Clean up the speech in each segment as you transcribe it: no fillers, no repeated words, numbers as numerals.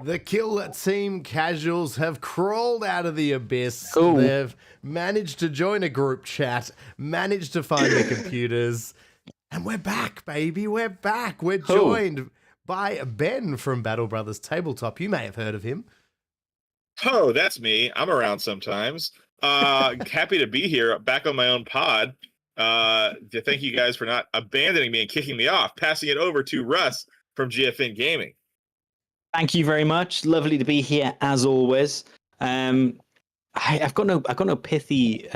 The Kill Team Casuals have crawled out of the abyss. Ooh. They've managed to join a group chat, managed to find the computers, and we're back, baby. We're back. We're joined by Ben from Battle Brothers Tabletop. You may have heard of him. Oh, that's me. I'm around sometimes. Happy to be here, back on my own pod. To thank you guys for not abandoning me and kicking me off, passing it over to Russ from GFN Gaming. Thank you very much. Lovely to be here as always. I've got no pithy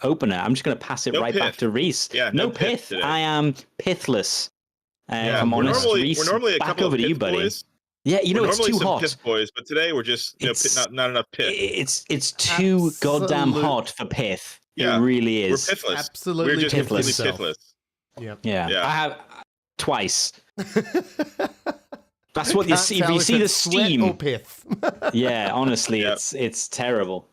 opener. I'm just going to pass it back to Reese. Yeah, no pith. today. I am pithless. Yeah, I'm honest. Reese, we're normally a back couple over of to you, pith buddy. boys. Yeah, you know We're it's normally too some hot. pith boys, but today we're just not enough pith. It's too goddamn hot for pith. Yeah, it really is. We're pithless. Absolutely, we're just pithless. completely pithless. Yeah. I have twice. That's what you Can't see. tell You if see the it's sweat steam. or pith. Yeah, honestly, Yep. it's terrible.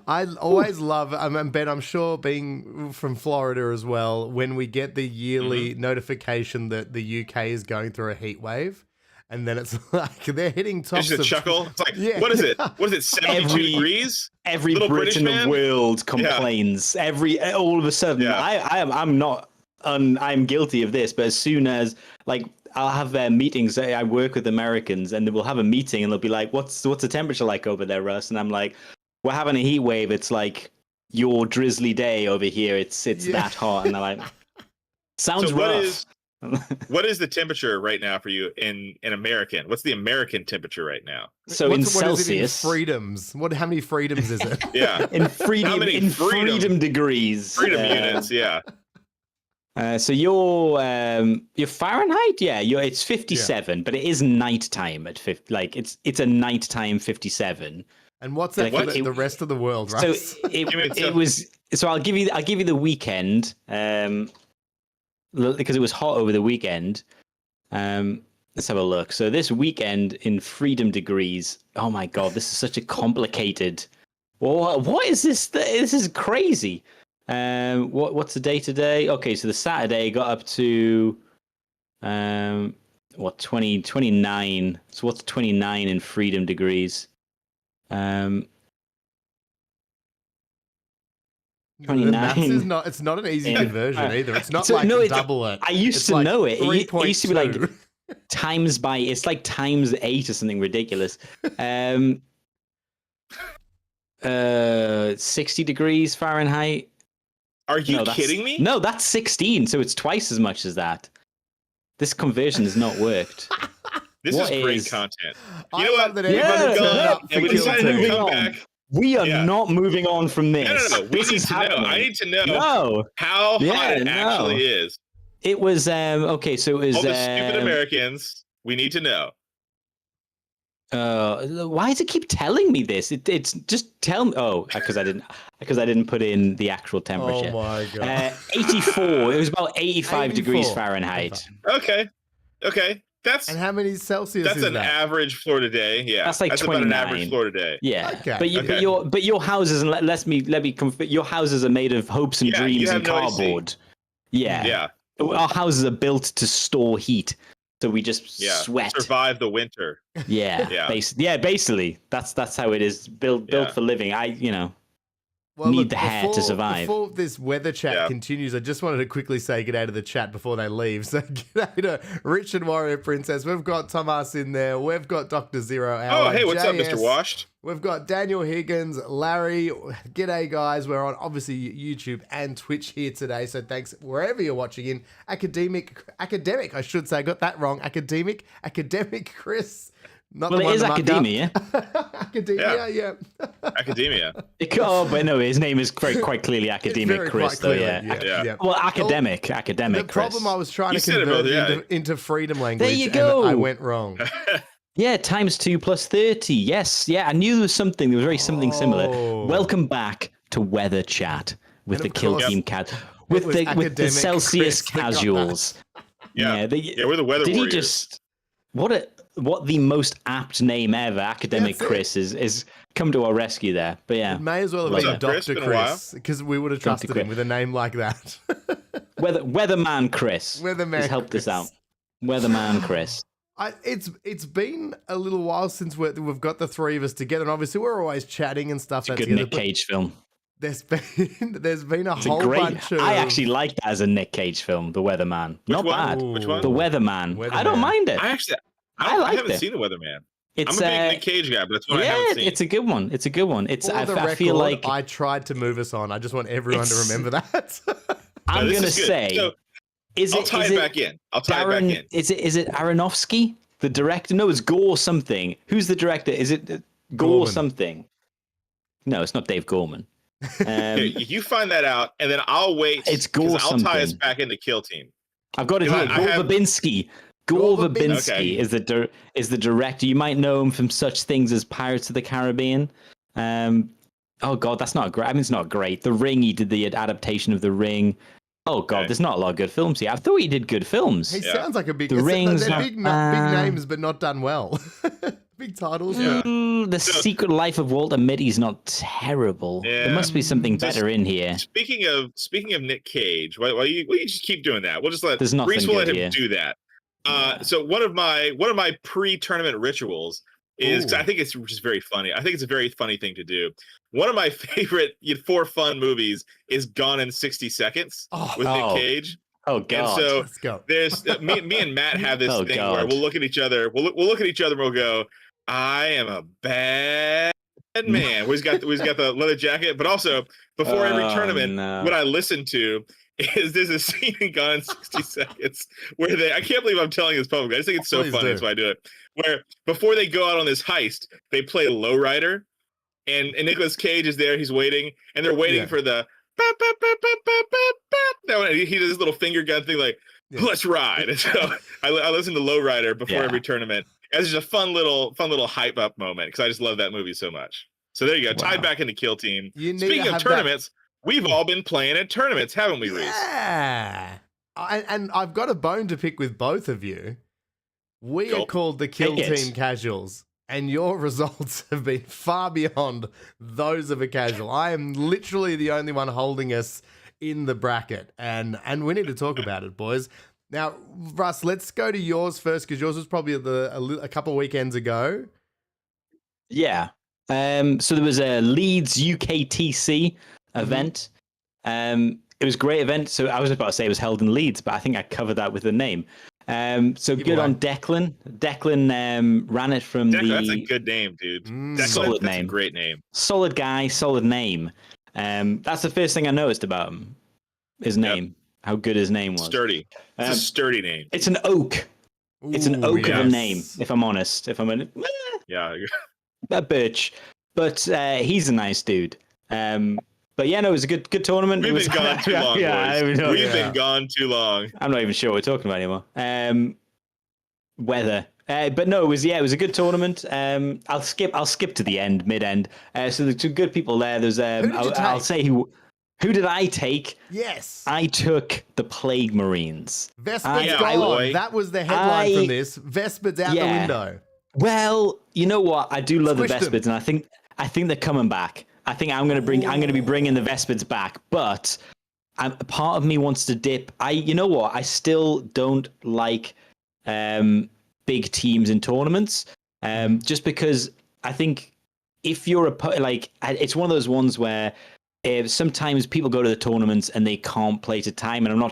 I always love, Ben, I'm sure being from Florida as well, when we get the yearly notification that the UK is going through a heat wave, and then it's like they're hitting tops It's just a of... chuckle. It's like, Yeah. what is it? What is it, 72 degrees? Every Little Brit British in the man? world complains. All of a sudden, Yeah. I'm guilty of this, but as soon as I'll have meetings. I work with Americans, and we'll have a meeting, and they'll be like, "What's the temperature like over there, Russ?" And I'm like, "We're having a heat wave. It's like your drizzly day over here. It's that hot." And they're like, "Sounds So rough." what is the temperature right now for you in American? What's the American temperature right now? So What in is it in Celsius, freedoms? How many freedoms is it? Yeah, in freedom degrees, freedom units. Yeah. So your Fahrenheit, it's 57, but it is nighttime at 50. Like it's a nighttime 57. And what's that for the rest of the world, right? So it was. So I'll give you the weekend, because it was hot over the weekend. Let's have a look. So this weekend in freedom degrees. Oh my god, this is such a complicated. What is this? This is crazy. What's the day today? Okay, so the Saturday got up to 29. So what's 29 in freedom degrees? 29. Maths is not. It's not an easy conversion either. It's not double it. I used to know it. It used to be like times by. It's like times 8 or something ridiculous. 60 degrees Fahrenheit. Are you kidding me? No, that's 16, so it's twice as much as that. This conversion has not worked. This is great content. You know what? And we decided to come back. We are not moving on from this. No. We need to know. I need to know how hot it actually is. It was okay. So it was all the stupid Americans. We need to know. Why does it keep telling me this? It's just tell me. Oh, because I didn't put in the actual temperature. Oh my god. 84. It was about 85 degrees Fahrenheit. Okay. And how many Celsius that's is an that? average Florida day. Yeah. That's like 29. About an average Florida day. Yeah. Okay. But your houses, and let me confirm, your houses are made of hopes and dreams and cardboard. Yeah. Our houses are built to store heat. So we just sweat. Survive the winter. Yeah. Basically, that's how it is built for living. Need the hair to survive. Before this weather chat continues, I just wanted to quickly say g'day to the chat before they leave. So g'day to Richard Warrior Princess. We've got Thomas in there. We've got Dr. Zero Hour. Oh, hey, what's up, Mr. Washed? We've got Daniel Higgins, Larry. G'day, guys. We're on, obviously, YouTube and Twitch here today. So thanks wherever you're watching in. Academic, I should say. I got that wrong. Academic Chris. Not well, it is academia. Academia. Academia. But no, his name is quite clearly Academic Chris, though. Yeah. Well, academic. The problem I was trying to convert into freedom language. There you go. And I went wrong. Yeah, times 2 plus 30. Yes. Yeah, I knew there was something. There was very something similar. Welcome back to Weather Chat with the Kill Team Cat. With the Celsius Casuals. Yeah, we're the weather warriors. He just... What the most apt name ever, Academic Chris, is come to our rescue there. But yeah. It may as well have been Dr. Chris, because we would have trusted him with a name like that. Weatherman Chris. Weatherman has helped us out. Weatherman Chris. It's been a little while since we've got the three of us together, and obviously we're always chatting and stuff. It's a good Nick Cage film. There's been a It's whole bunch of. I actually like that as a Nick Cage film, The Weatherman. Not bad. Which one? The Weatherman. I don't mind it. I haven't seen The Weatherman. I'm a big Nick Cage guy, but that's what I haven't seen. It's a good one. It's a good one. I feel like I tried to move us on. I just want everyone to remember that. I'm gonna say, so, I'll tie it back in. Is it Aronofsky, the director? No, it's Gore something. Who's the director? Is it Gore something? No, it's not Dave Gorman. You find that out, and then I'll wait. It's Gore something. I'll tie us back into Kill Team. I've got it here. Gore Verbinski. Gore Verbinski is the director. You might know him from such things as Pirates of the Caribbean. Oh God, that's not great. I mean, it's not great. The Ring. He did the adaptation of The Ring. Oh God, there's not a lot of good films here. I thought he did good films. He sounds like a big. The Rings. They're big names, but not done well. Big titles. Yeah. The Secret Life of Walter Mitty's not terrible. Yeah. There must be something better in here. Speaking of Nick Cage, why you just keep doing that? We'll just let There's nothing Reese will let him here. do that. So one of my pre-tournament rituals is I think it's just very funny. I think it's a very funny thing to do. One of my favorite for fun movies is Gone in 60 Seconds with Nick Cage. Oh God! And so Let's go. There's me and Matt have this thing where we'll look at each other. We'll look at each other and we'll go, "I am a bad man." We've got the leather jacket, but also before every tournament, what I listen to is there's a scene in Gone in 60 Seconds where I can't believe I'm telling this publicly. I just think it's so funny. That's why I do it. Where before they go out on this heist, they play Lowrider, and Nicolas Cage is there. He's waiting, and they're waiting for the. He does this little finger gun thing like, let's ride. And so I listen to Lowrider before every tournament. It's just a fun little hype up moment because I just love that movie so much. So there you go, tied back into Kill Team. Speaking of tournaments, we've all been playing at tournaments, haven't we, Reese? Yeah. And I've got a bone to pick with both of you. We are called the Kill Team Casuals, and your results have been far beyond those of a casual. I am literally the only one holding us in the bracket, and we need to talk about it, boys. Now, Russ, let's go to yours first, because yours was probably a couple of weekends ago. Yeah. So there was a Leeds UKTC event. It was a great event. So I was about to say it was held in Leeds, but I think I covered that with the name. So good on Declan. Declan ran it from That's a good name, dude. Declan, solid name. A great name. Solid guy, solid name. That's the first thing I noticed about him. His name. How good his name was. Sturdy. It's a sturdy name. It's an oak. It's an oak of a name, if I'm honest. If I'm a birch. But he's a nice dude. But yeah, no, it was a good tournament. We've been gone too long, boys. We've been gone too long. I'm not even sure what we're talking about anymore. Weather. But no, it was a good tournament. I'll skip to the end, mid-end. So there's some good people there. There's I'll say who did I take? Yes. I took the Plague Marines. Vespid's gone. That was the headline from this. Vespid's out the window. Well, you know what? I do love the Vespids, and I think they're coming back. I think I'm going to be bringing the Vespids back, but part of me wants to dip. You know what? I still don't like big teams in tournaments, just because I think if you're it's one of those ones where sometimes people go to the tournaments and they can't play to time, and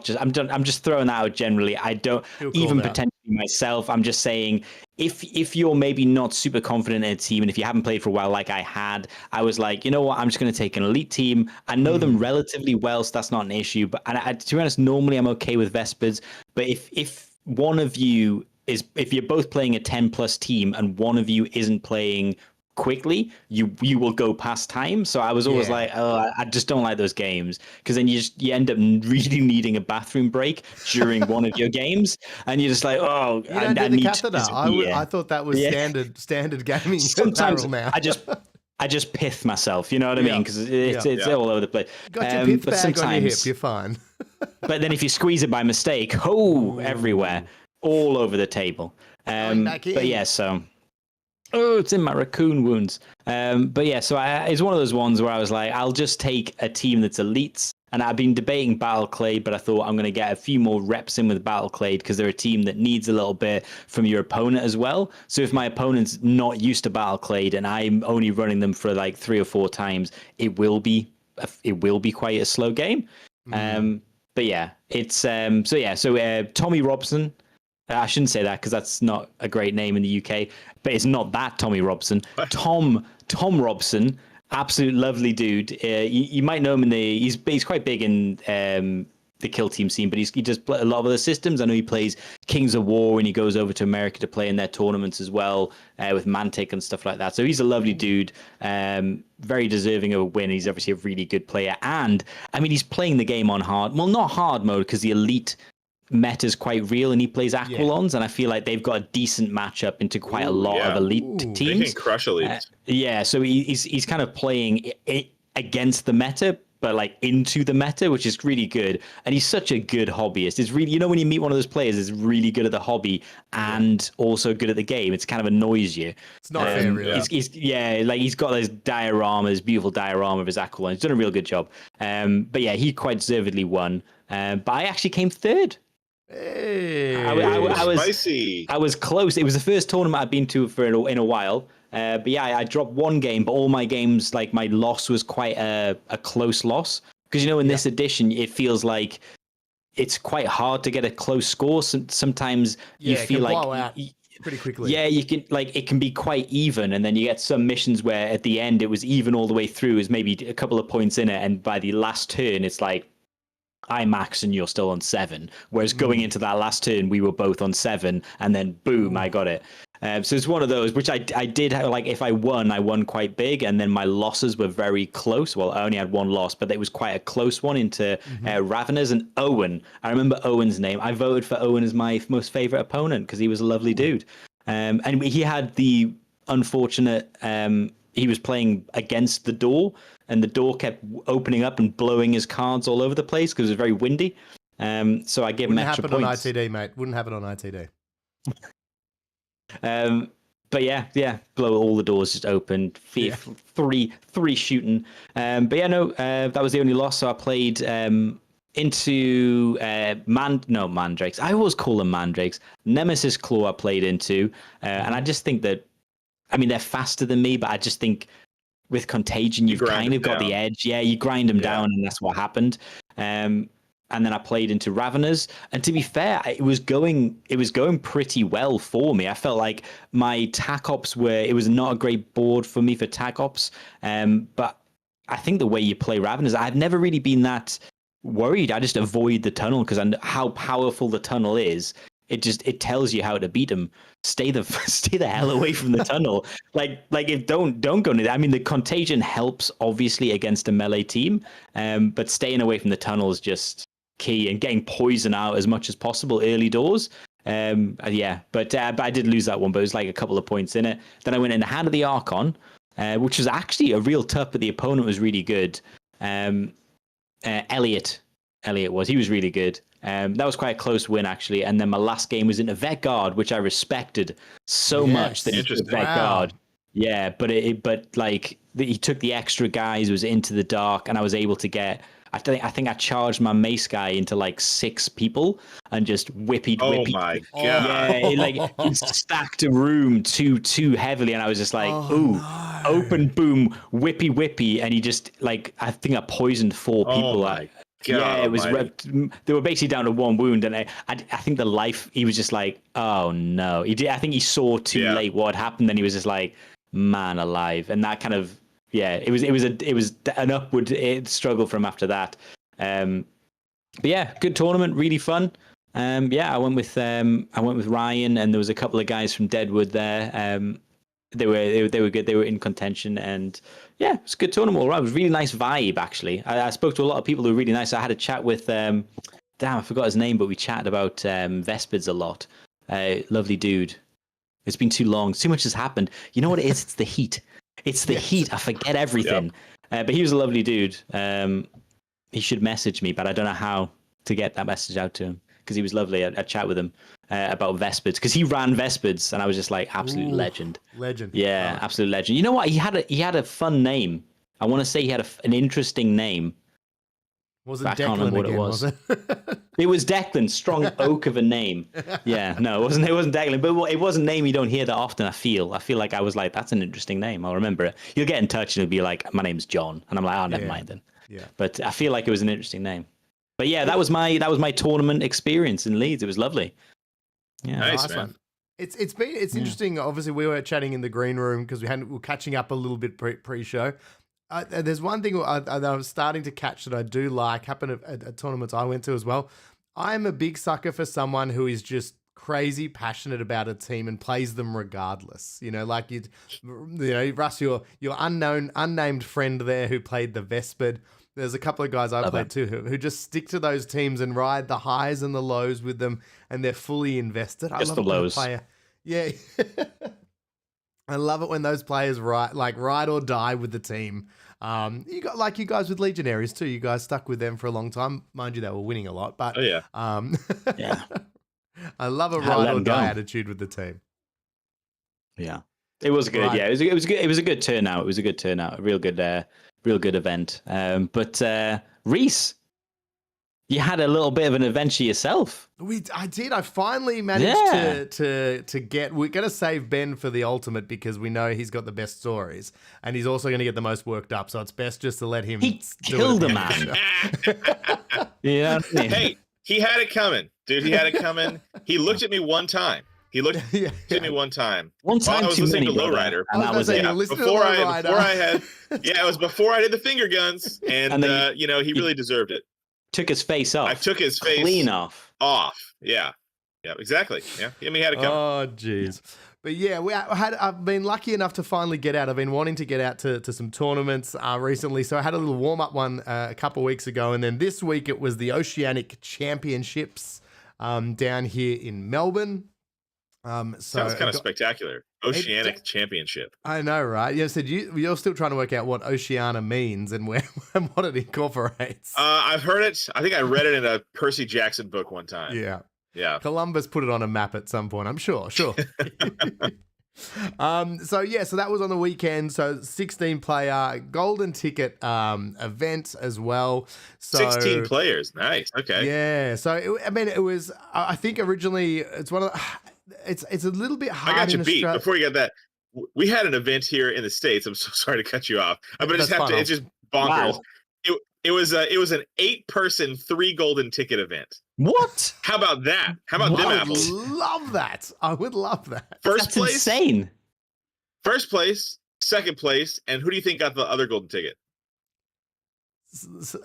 I'm just throwing that out generally. I don't even potentially myself. I'm just saying if you're maybe not super confident in a team, and if you haven't played for a while like I had, I was like, you know what, I'm just going to take an elite team. I know them relatively well, so that's not an issue. But to be honest, normally I'm okay with Vespids. But if one of you if you're both playing a 10+ team and one of you isn't playing quickly, you will go past time. So I was always like, oh, I just don't like those games, because then you end up really needing a bathroom break during one of your games, and you're just like, oh, you don't do the catheter. I thought that was standard gaming. Sometimes now. I just pith myself, you know what I mean? Because it's all over the place. Got your pith bag on your hip, you're fine. But then if you squeeze it by mistake, everywhere, all over the table. But yeah, so. Oh, it's in my raccoon wounds. But yeah, so it's one of those ones where I was like, I'll just take a team that's elites, And I've been debating Battleclade, but I thought I'm going to get a few more reps in with Battleclade because they're a team that needs a little bit from your opponent as well. So if my opponent's not used to Battleclade and I'm only running them for like 3 or 4 times, it will be quite a slow game. But yeah, it's so Tommy Robson. I shouldn't say that because that's not a great name in the UK, but it's not that Tommy Robson. Tom Robson. Absolute lovely dude. You might know him he's quite big in the kill team scene, but he does play a lot of other systems. I know he plays Kings of War and he goes over to America to play in their tournaments as well with Mantic and stuff like that. So he's a lovely dude, very deserving of a win. He's obviously a really good player, and I mean he's playing the game on hard, well not hard mode because the elite meta's quite real and he plays Aquilons, and I feel like they've got a decent matchup into quite a lot of elite teams. They can crush elites. So he's kind of playing against the meta, but like into the meta, which is really good. And he's such a good hobbyist. It's really, when you meet one of those players that's really good at the hobby and also good at the game, it's kind of annoys you. It's not fair, really. He's got those dioramas, beautiful diorama of his Aquilon. He's done a real good job. But yeah, he quite deservedly won. But I actually came third. Hey, I was close. It was the first tournament I'd been to in a while. But yeah, I dropped one game, but all my games, like my loss was quite a close loss. Because in this edition, it feels like it's quite hard to get a close score. Sometimes you feel like blow out pretty quickly. Yeah, you can it can be quite even, and then you get some missions where at the end it was even all the way through. It was maybe a couple of points in it, and by the last turn, it's like I max and you're still on 7. Whereas going into that last turn, we were both on 7, and then boom, I got it. So it's one of those, which I did have, like, if I won quite big, and then my losses were very close. Well, I only had one loss, but it was quite a close one into Raveners and Owen. I remember Owen's name. I voted for Owen as my most favorite opponent because he was a lovely dude. And he had the unfortunate, he was playing against the door, and the door kept opening up and blowing his cards all over the place because it was very windy. So I gave him extra points. Wouldn't happen on ITD, mate. Wouldn't happen on ITD. But yeah, blow all the doors just open. Three shooting. But yeah, no, that was the only loss. So I played into mandrakes. I always call them mandrakes. Nemesis Claw I played into, and I just think that, I mean, they're faster than me, but I just think with Contagion, you've kind of got the edge. Yeah, you grind them down, and that's what happened. And then I played into Raveners, and to be fair, it was going pretty well for me. I felt like my tac ops it was not a great board for me for tac ops. But I think the way you play Raveners, I've never really been that worried. I just avoid the tunnel because I know how powerful the tunnel is. It tells you how to beat them. Stay the hell away from the tunnel. Like if don't go near that. I mean, the Contagion helps obviously against a melee team, but staying away from the tunnel is just key, and getting poison out as much as possible early doors. But I did lose that one, but it was like a couple of points in it. Then I went in the Hand of the Archon, which was actually a real tough, but the opponent was really good. Elliot he was really good. That was quite a close win actually. And then my last game was into Vet Guard, which I respected so much that he took Vet Guard. Yeah, but he took the extra guys, was into the dark, and I was able to get. I think I charged my mace guy into like 6 people and just whippy. Oh my god! Yeah, he stacked a room too heavily, and I was just like, open boom, whippy, and he just I think I poisoned 4 people. God, yeah, it was. They were basically down to 1 wound, and I think the life. He was just like, oh no. I think he saw too late what had happened, and he was just like, man alive, and that kind of. Yeah, it was an upward struggle from after that. But yeah, good tournament, really fun. I went with Ryan, and there was a couple of guys from Deadwood there. They were good. They were in contention, and yeah, it was a good tournament. All right, it was a really nice vibe actually. I spoke to a lot of people who were really nice. I had a chat with damn, I forgot his name, but we chatted about Vespids a lot. Lovely dude. It's been too long. Too much has happened. You know what it is? It's the heat. It's the heat. I forget everything. Yep. But he was a lovely dude. He should message me, but I don't know how to get that message out to him because he was lovely. I chat with him about Vespids because he ran Vespids, and I was just like, absolute legend. Legend. Yeah, absolute legend. You know what? He had a fun name. I want to say he had an interesting name. Was it I can't remember Declan what it again, was. was it? It was Declan, strong oak of a name. Yeah, no, it wasn't Declan, but it was a name you don't hear that often. I feel like I was like, that's an interesting name. I'll remember it. You'll get in touch and it'll be like, my name's John, and I'm like, oh, never mind then. Yeah. But I feel like it was an interesting name. But yeah, that was my tournament experience in Leeds. It was lovely. Yeah, Nice, man. It's interesting. Obviously, we were chatting in the green room because we were catching up a little bit pre-show. There's one thing that I was starting to catch that I do like, happened at tournaments I went to as well. I'm a big sucker for someone who is just crazy passionate about a team and plays them regardless. You know, like Russ, your unnamed friend there who played the Vespid. There's a couple of guys I played too who just stick to those teams and ride the highs and the lows with them, and they're fully invested. I love the lows. Yeah. I love it when those players ride or die with the team. You guys with Legionaries too. You guys stuck with them for a long time. Mind you, they were winning a lot, but yeah. Yeah. I love a ride or die attitude with the team. Yeah. It was good. Right. Yeah, it was good. It was a good turnout. It was a good turnout. A real good event. But Reese, you had a little bit of an adventure yourself. I did. I finally managed to get. We're going to save Ben for the ultimate because we know he's got the best stories, and he's also going to get the most worked up. So it's best just to let him. He killed a man. Yeah. Hey, he had it coming, dude. He had it coming. He looked at me one time. At me one time. One time, I was too listening many, to Lowrider. and that was it. Before it was before I did the finger guns, and he really deserved it. Took his face off. I took his face clean off. Yeah, exactly. Yeah, he had it coming. Oh, jeez. But yeah, I've been lucky enough to finally get out. I've been wanting to get out to some tournaments recently. So I had a little warm-up one a couple of weeks ago. And then this week it was the Oceanic Championships down here in Melbourne. Sounds kind of spectacular. Oceanic Championship. I know, right? You said you're still trying to work out what Oceania means and what it incorporates. I've heard it. I think I read it in a Percy Jackson book one time. Yeah. Columbus put it on a map at some point, I'm sure. So that was on the weekend. So 16 player golden ticket event as well. So 16 players. Nice. Okay. Yeah. So it was, I think originally it's one of the, it's a little bit hard. I got you beat. Before you get that, we had an event here in the States. I'm so sorry to cut you off. But it's just bonkers. Wow. It was an 8-person 3 golden ticket event. What? How about that? How about them apples? I would love that. That's place, insane. First place, second place, and who do you think got the other golden ticket? Best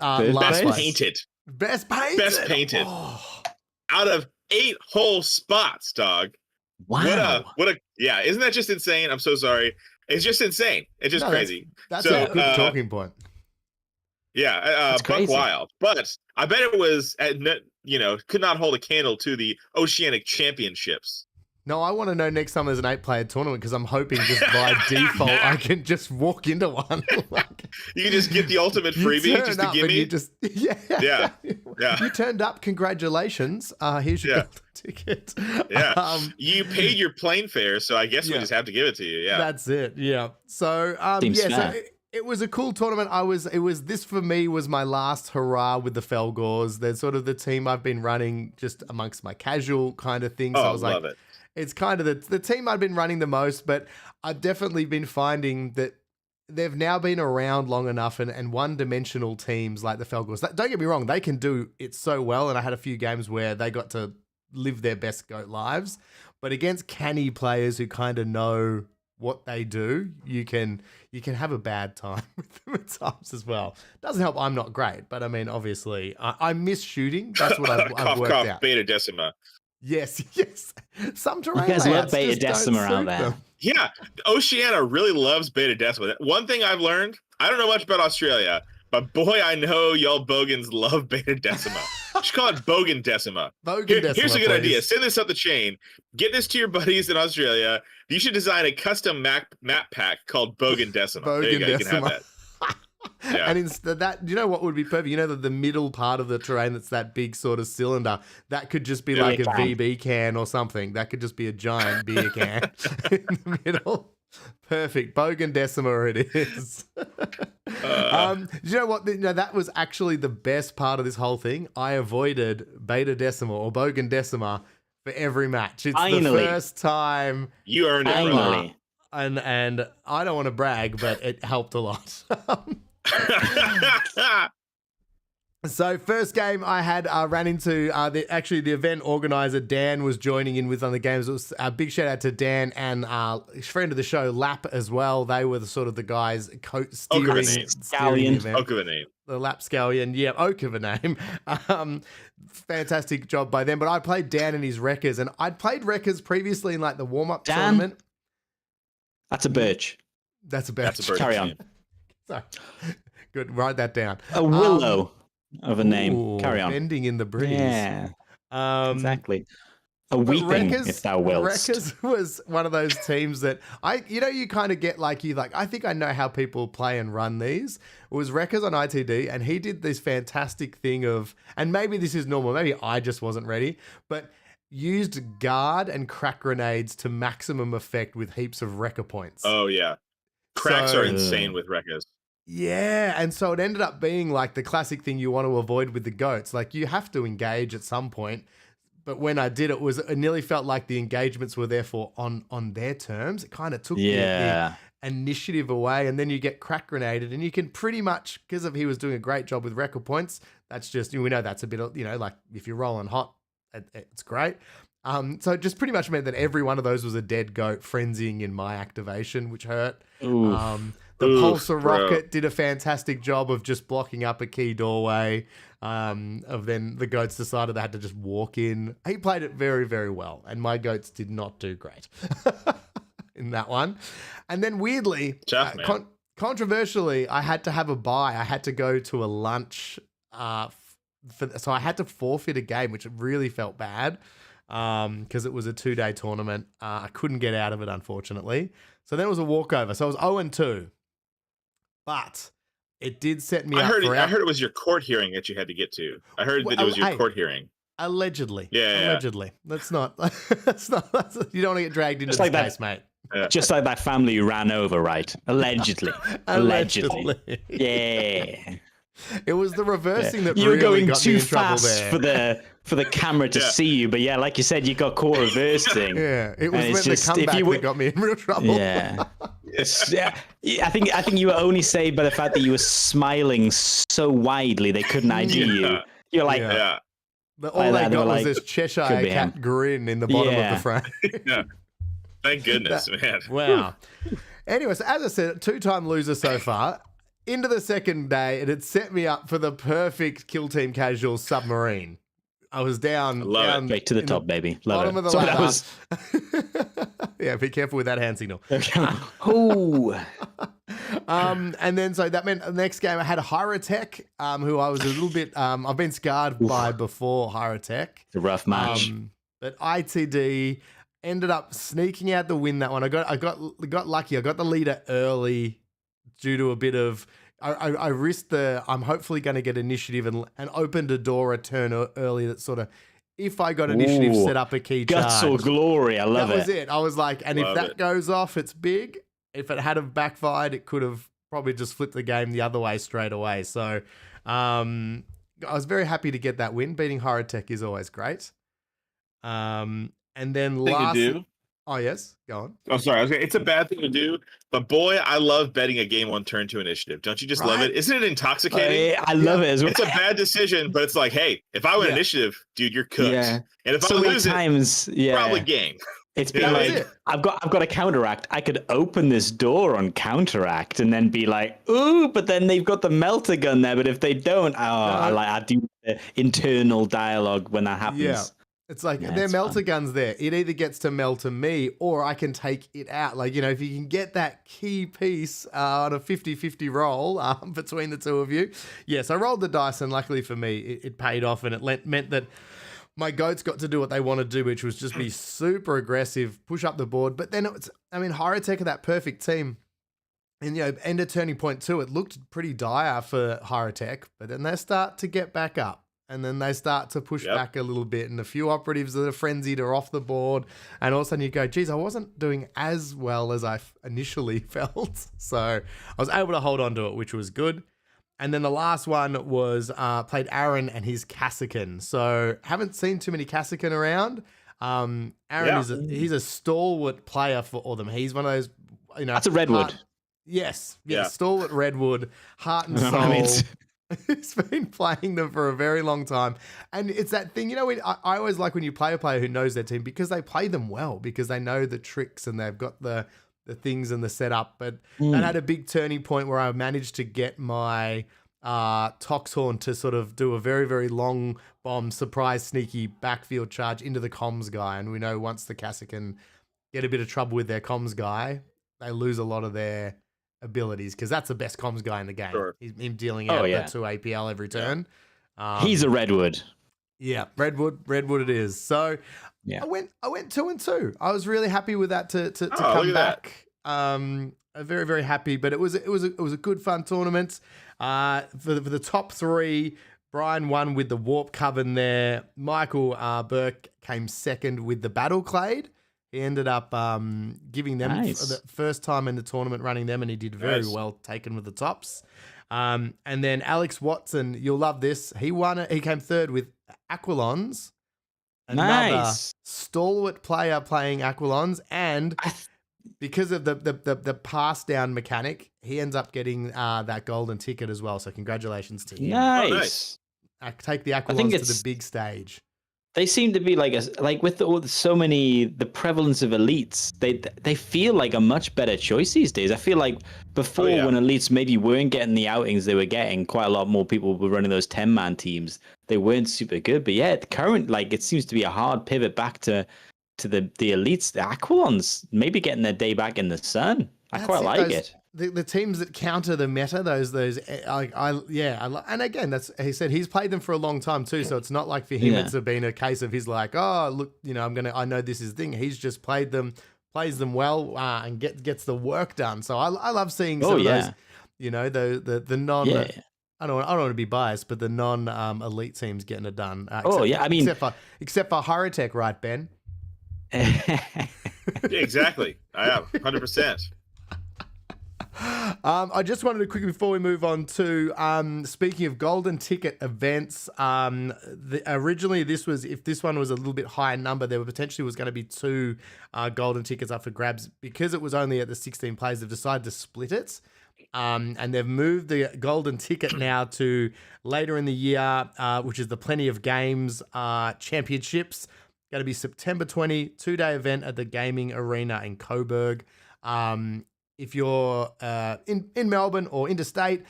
painted. Best painted. Oh. Out of 8 whole spots, dog. Wow. What a yeah, isn't that just insane? I'm so sorry. It's just insane. It's just crazy. That's a good talking point. Yeah, buck wild. But I bet it was could not hold a candle to the Oceanic Championships. No, I want to know next time there's an 8-player tournament because I'm hoping just by default I can just walk into one. You can just get the ultimate freebie just to give me. Yeah. You turned up. Congratulations. Here's your ticket. Yeah. You paid your plane fare, so I guess we just have to give it to you. Yeah. That's it. Yeah. So it was a cool tournament. This for me was my last hurrah with the Felgors. They're sort of the team I've been running just amongst my casual kind of things. So I was love it. It's kind of the team I've been running the most, but I've definitely been finding that they've now been around long enough and one-dimensional teams like the Felgors. Don't get me wrong, they can do it so well, and I had a few games where they got to live their best GOAT lives, but against canny players who kind of know what they do, you can have a bad time with them at times as well. Doesn't help I'm not great, but I mean, obviously, I miss shooting. That's what I've worked out. Beta Decima. Yes. Some terrain. You guys love Beta Decima out there. Them. Yeah, Oceania really loves Beta Decima. One thing I've learned, I don't know much about Australia, but boy, I know y'all Bogans love Beta Decima. You should call it Bogan Decima. Here's a good idea. Send this up the chain. Get this to your buddies in Australia. You should design a custom map pack called Bogan Decima. There you go. You can have that. Yeah. And instead that, you know what would be perfect? You know the middle part of the terrain that's that big sort of cylinder, that could just be like a VB can or something. That could just be a giant beer can in the middle. Perfect. Bogan Decima it is. You know what? That was actually the best part of this whole thing. I avoided Beta Decima or Bogan Decima for every match. It's the first time you earned it. Finally. And I don't want to brag, but it helped a lot. So first game I had ran into the event organizer Dan was joining in with on the games. It was a big shout out to Dan and friend of the show Lap as well. They were the guys steering the event. Oak of a name. The Lap Scallion, yeah, Oak of a name. Fantastic job by them. But I played Dan and his Wreckers, and I'd played Wreckers previously in like the warm up tournament. That's a birch. That's a birch. Carry on. Sorry. Good. Write that down. A willow. Of a name. Ooh, Carry on. Bending in the breeze. Yeah. Exactly. A weeping, if thou wilt. Wreckers was one of those teams that you kind of get I think I know how people play and run these. It was Wreckers on ITD, and he did this fantastic thing of, and maybe this is normal, maybe I just wasn't ready, but used guard and crack grenades to maximum effect with heaps of Wrecker points. Oh, yeah. Cracks are insane with Wreckers. Yeah, and so it ended up being like the classic thing you want to avoid with the goats. Like you have to engage at some point, but when I did, it nearly felt like the engagements were therefore on their terms. It kind of took the initiative away, and then you get crack grenaded, and you can pretty much, because he was doing a great job with record points. That's just, we know that's a bit of, like if you're rolling hot, it's great. So it just pretty much meant that every one of those was a dead goat frenzying in my activation, which hurt. The Pulsar Rocket did a fantastic job of just blocking up a key doorway. Of then the goats decided they had to just walk in. He played it very, very well, and my goats did not do great in that one. And then weirdly, controversially, I had to have a buy. I had to go to a lunch, so I had to forfeit a game, which really felt bad because it was a 2-day tournament. I couldn't get out of it, unfortunately. So then it was a walkover. So I was 0-2. But it did set me up for... I heard it was your court hearing that you had to get to. I heard that it was your court hearing. Allegedly. Yeah. Allegedly. That's not... you don't want to get dragged into this case, mate. Yeah. Just like that family you ran over, right? Allegedly. Allegedly. Yeah. It was the reversing that you were really going got too me in trouble fast there. for the camera to see you, but yeah, like you said, you got core reversing. Yeah, it was when the comeback that got me in real trouble. Yeah. I think you were only saved by the fact that you were smiling so widely they couldn't ID you. You're like, all they got was this Cheshire cat grin in the bottom of the frame. Yeah. Thank goodness, man. Wow. Anyway, so as I said, 2-time loser so far. Into the second day, it had set me up for the perfect Kill Team Casual submarine. I was down. Straight to the top, baby. Bottom of the ladder. Yeah, be careful with that hand signal. And then so that meant the next game I had a Hyrotech, who I was a little bit I've been scarred by before Hyrotech. It's a rough match. But ITD ended up sneaking out the win that one. I got lucky. I got the leader early due to a bit of I risked I'm hopefully going to get initiative and opened a door a turn early that sort of, if I got initiative, set up a key charge. Guts or glory. I love it. That was it. I was like, and if that goes off, it's big. If it had have backfired, it could have probably just flipped the game the other way straight away. So I was very happy to get that win. Beating Hyrotech is always great. And then oh, yes. Go on. Oh, sorry. It's a bad thing to do, but boy, I love betting a game on turn 2 initiative. Don't you just love it? Isn't it intoxicating? I love it as well. It's a bad decision, but it's like, hey, if I win initiative, dude, you're cooked. Yeah. And if I lose probably game. It's been like, I've got a counteract. I could open this door on counteract and then be like, ooh, but then they've got the melter gun there. But if they don't, I do the internal dialogue when that happens. Yeah. It's like their melter guns there. It either gets to melter me or I can take it out. Like, if you can get that key piece on a 50-50 roll between the two of you. Yes, I rolled the dice and luckily for me, it paid off and it meant that my goats got to do what they want to do, which was just be super aggressive, push up the board. But then Hyrotech are that perfect team. And, end of turning point 2, it looked pretty dire for Hyrotech, but then they start to get back up. and then they start to push Yep. back a little bit, and a few operatives that are frenzied are off the board, and all of a sudden you go, geez, I wasn't doing as well as I initially felt. So I was able to hold on to it, which was good. And then the last one was played Aaron and his Cassican. So haven't seen too many Cassican around. Aaron he's a stalwart player for all them. He's one of those, That's a redwood. Yes, Yeah. stalwart redwood, heart and I soul. mean, He's been playing them for a very long time. And it's that thing, I always like when you play a player who knows their team because they play them well, because they know the tricks and they've got the things and the setup. But that had a big turning point where I managed to get my Toxhorn to sort of do a very, very long bomb, surprise, sneaky backfield charge into the comms guy. And we know once the Cassican get a bit of trouble with their comms guy, they lose a lot of their abilities, because that's the best comms guy in the game. Sure. He's him dealing out the 2 APL every turn. he's a redwood. Yeah, redwood it is. So Yeah. I went 2-2. I was really happy with that to look come at that. back. Very, very happy. But it was a good fun tournament. For the top three, Brian won with the Warp Coven there. Michael Burke came second with the Battle Clade. He ended up giving them the first time in the tournament, running them, and he did very well, taken with the tops. And then Alex Watson, you'll love this. He won it. He came third with Aquilons. Another stalwart player playing Aquilons, and because of the pass down mechanic, he ends up getting that golden ticket as well. So congratulations to him. Nice. Take the Aquilons to the big stage. They seem to be like with so many, the prevalence of elites, they feel like a much better choice these days. I feel like before, when elites maybe weren't getting the outings they were getting, quite a lot more people were running those 10-man teams. They weren't super good. But yeah, the current, it seems to be a hard pivot back to the elites, the Aquilons, maybe getting their day back in the sun. I quite like it. The teams that counter the meta, and again, he said he's played them for a long time too, so it's not like for him it's been a case of he's like, oh look, I know this is the thing. He's just plays them well, and gets the work done. So I love seeing some of those, the non. Yeah. I don't want to be biased, but the non elite teams getting it done. Except for Hyrotech, right, Ben? Exactly. I am 100%. I just wanted to quickly, before we move on to speaking of golden ticket events, originally if this one was a little bit higher number, there potentially was going to be 2 golden tickets up for grabs. Because it was only at the 16 players, they've decided to split it. And they've moved the golden ticket now to later in the year, which is the Plenty of Games Championships. Going to be September 20, 2-day event at the Gaming Arena in Coburg. If you're in Melbourne or interstate,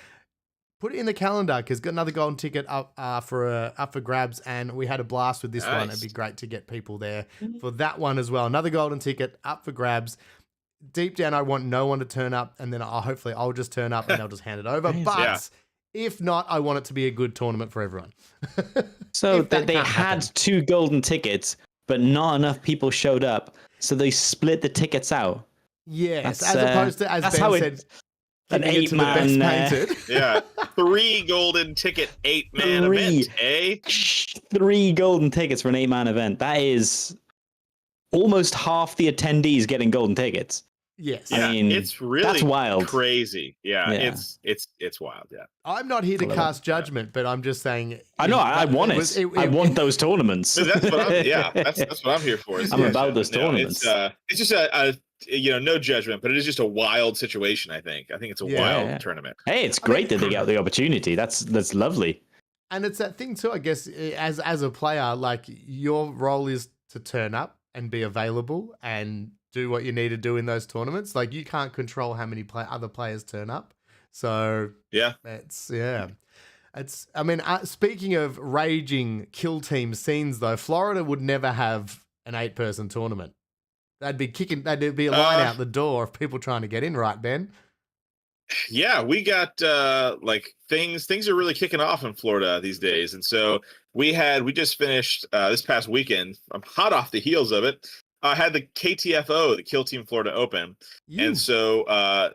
put it in the calendar, because got another golden ticket up for grabs, and we had a blast with this one. It'd be great to get people there for that one as well. Another golden ticket up for grabs. Deep down, I want no one to turn up, and then I'll just turn up and I'll just hand it over. But if not, I want it to be a good tournament for everyone. So they had 2 golden tickets, but not enough people showed up, so they split the tickets out. Yes, as opposed to, as Ben said, an 8-man. Yeah, 3 golden ticket 8-man event, eh? 3 golden tickets for an 8-man event. That is almost half the attendees getting golden tickets. Yes, yeah, I mean, it's really that's wild. Crazy. Yeah, it's wild. Yeah, I'm not here to cast judgment, but I'm just saying. I know, I want it. I want those tournaments. That's what I'm here for. I'm about those tournaments. It's just a no judgment, but it is just a wild situation. I think it's a wild tournament. Hey, it's great that they got the opportunity. That's lovely. And it's that thing too, I guess, as a player, like your role is to turn up and be available and do what you need to do in those tournaments. Like you can't control how many other players turn up. So I mean, speaking of raging kill team scenes though, Florida would never have an 8-person tournament. There'd be a line out the door of people trying to get in, right, Ben? Yeah, we got things are really kicking off in Florida these days. And so we just finished this past weekend. I'm hot off the heels of it. had the KTFO, the Kill Team Florida Open, You. and so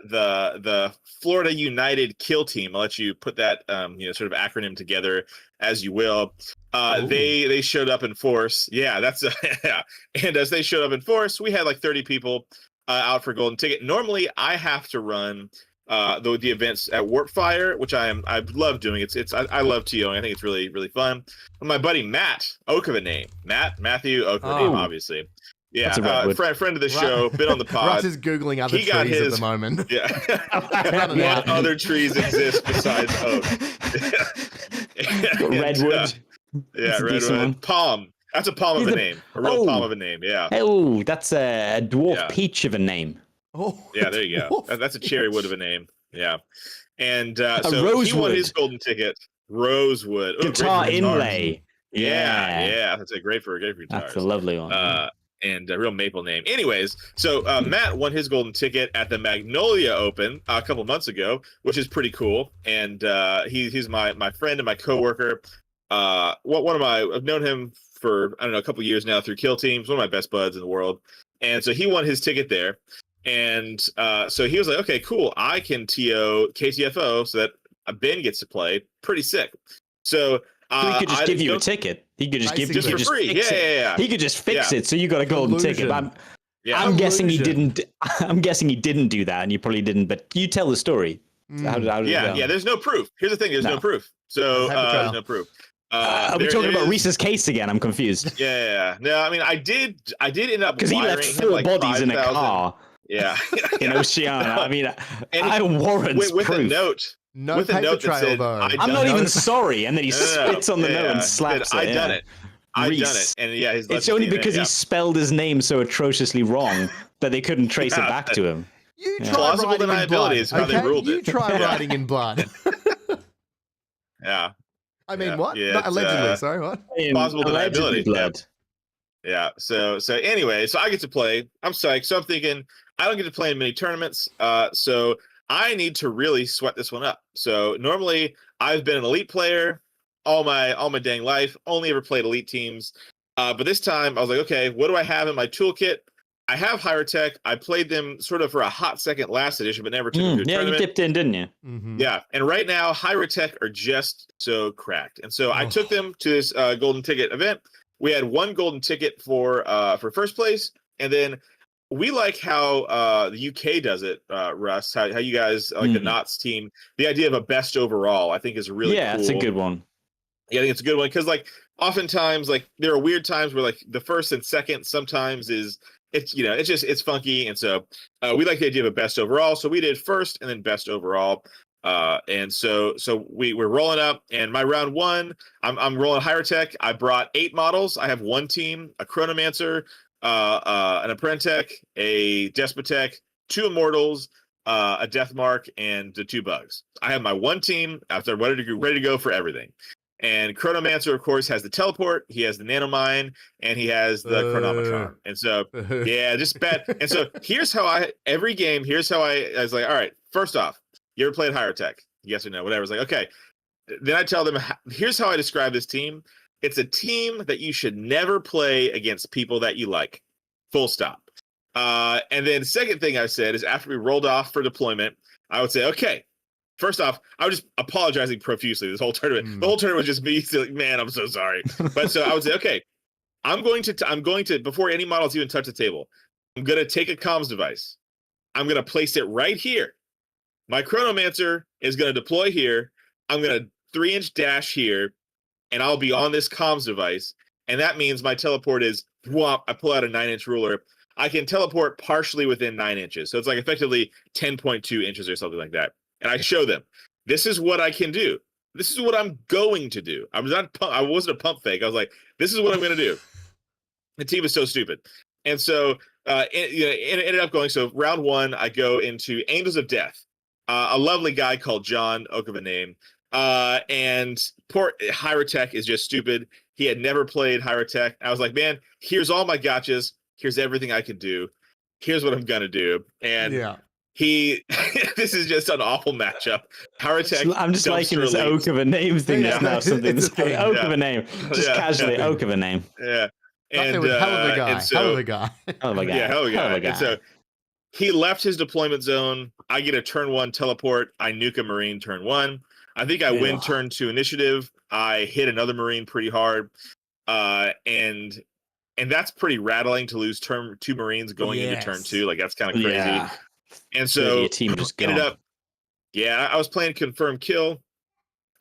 the Florida United Kill Team. I'll let you put that sort of acronym together as you will. They showed up in force. Yeah, that's yeah. And as they showed up in force, we had like 30 people out for golden ticket. Normally, I have to run the events at Warp Fire, which I love doing. I love TOing. I think it's really really fun. My buddy Matt, oak of a name, Matthew oak of a name, obviously. Yeah, friend of the show, been on the pod. Russ is googling other trees at the moment. Yeah. What other trees exist besides oak? Redwood. Redwood. Palm. That's a palm of a name. A real palm of a name. Yeah. Oh, that's a dwarf peach of a name. Oh. Yeah, there you go. That's a cherry wood of a name. Yeah. And so rosewood. he won his golden ticket. Rosewood. Ooh, guitar inlay. Yeah. That's a great for guitars. That's a lovely one. And a real maple name. Anyways, so Matt won his golden ticket at the Magnolia Open a couple months ago, which is pretty cool. And he's my friend and my coworker. I've known him for a couple years now through Kill Teams. One of my best buds in the world. And so he won his ticket there. And so he was like, okay, cool. I can TO KTFO so that Ben gets to play. Pretty sick. So he could just give you a ticket. He could just give you for free. Yeah. He could just fix it, so you got a golden ticket. I'm guessing he didn't. I'm guessing he didn't do that, and you probably didn't. But you tell the story. How did it go? There's no proof. Here's the thing. There's no proof. So there's no proof. Are we talking about Reese's case again? I'm confused. Yeah. No, I mean, I did end up because he left 4 bodies in a car. Yeah. In Oceanic. I mean, I warrants with proof. a note. No with paper a note trail, that said, though. I'm not even sorry. And then he spits on the note and slaps it. I done it. I done it. And it's only because he spelled his name so atrociously wrong that they couldn't trace it back to him. You try writing in blood. Is how they ruled it. You try writing in blood. Yeah. I mean, what? Yeah, allegedly, sorry, what? Plausible deniability. Blood. Yeah. So anyway, so I get to play. I'm psyched. So I'm thinking I don't get to play in many tournaments. So I need to really sweat this one up. So normally I've been an elite player all my dang life, only ever played elite teams. But this time I was like, okay, what do I have in my toolkit? I have Higher Tech. I played them sort of for a hot second last edition, but never took them to a tournament. You dipped in, didn't you? Mm-hmm. Yeah. And right now, Higher Tech are just so cracked. And so I took them to this golden ticket event. We had 1 golden ticket for first place, and then we like how the UK does it, Russ. How you guys like the Knots team? The idea of a best overall, I think, is really cool. It's a good one. Yeah, I think it's a good one because like oftentimes like there are weird times where like the first and second sometimes it's funky, and so we like the idea of a best overall. So we did first and then best overall. And so we're rolling up, and my round 1, I'm rolling Higher Tech. I brought 8 models. I have 1 team, a Chronomancer, an Apprentech, a Despotech, 2 Immortals, a Deathmark, and the 2 Bugs. I have my 1 team. After ready to go for everything. And Chronomancer, of course, has the teleport. He has the nanomine, and he has the chronometron. And so, just bad. And so here's how I was like, all right, first off, you ever played Higher Tech? Yes or no? Whatever. It's like, okay. Then I tell them, here's how I describe this team. It's a team that you should never play against people that you like. Full stop. And then the second thing I said is after we rolled off for deployment, I would say, okay, first off, I was just apologizing profusely this whole tournament. The whole tournament was just me saying, man, I'm so sorry. But so I would say, okay, I'm going to, before any models even touch the table, I'm going to take a comms device. I'm going to place it right here. My Chronomancer is going to deploy here. I'm going to 3-inch dash here, and I'll be on this comms device. And that means my teleport is, whomp, I pull out a 9-inch ruler. I can teleport partially within 9 inches. So it's like effectively 10.2 inches or something like that. And I show them, this is what I can do. This is what I'm going to do. I wasn't a pump fake. I was like, this is what I'm going to do. The team is so stupid. And so it ended up going. So round 1, I go into Angels of Death. A lovely guy called John, oak of a name. And poor Higher Tech is just stupid. He had never played Higher Tech. I was like, man, here's all my gotchas. Here's everything I can do. Here's what I'm going to do. And this is just an awful matchup. Higher Tech. I'm just liking this oak of a name thing. That's now something. Oak of a name. Just casually, oak of a name. Yeah. And with hell of a guy. and so Hell of a guy. Hell of a guy. yeah, hell of a Hell of guy. a guy. And so he left his deployment zone. I get a turn 1 teleport. I nuke a Marine turn 1. I think I win Ugh. turn 2 initiative. I hit another Marine pretty hard. And that's pretty rattling to lose turn 2 Marines going into turn 2. Like, that's kind of crazy. Yeah. And So so your team just gone. ended up, I was playing confirm kill.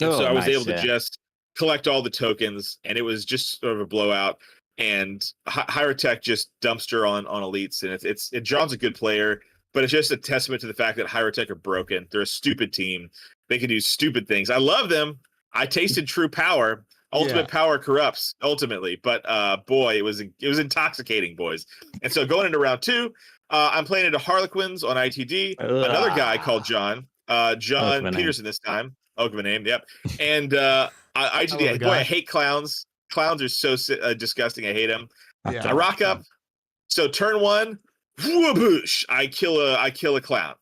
And so I was able to just collect all the tokens, and it was just sort of a blowout. And Hyrotech just dumpster on elites, and John's a good player, but it's just a testament to the fact that Hyrotech are broken. They're a stupid team. They can do stupid things. I love them. I tasted true power. Ultimate power corrupts ultimately, but boy, it was intoxicating, boys. And so going into round 2, I'm playing into Harlequins on ITD. Another guy called John Peterson this time. Of a name, yep. And ITD, boy, I hate clowns. Clowns are so disgusting. I hate them. Yeah. I rock up. So turn 1, whoopoosh, I kill a clown.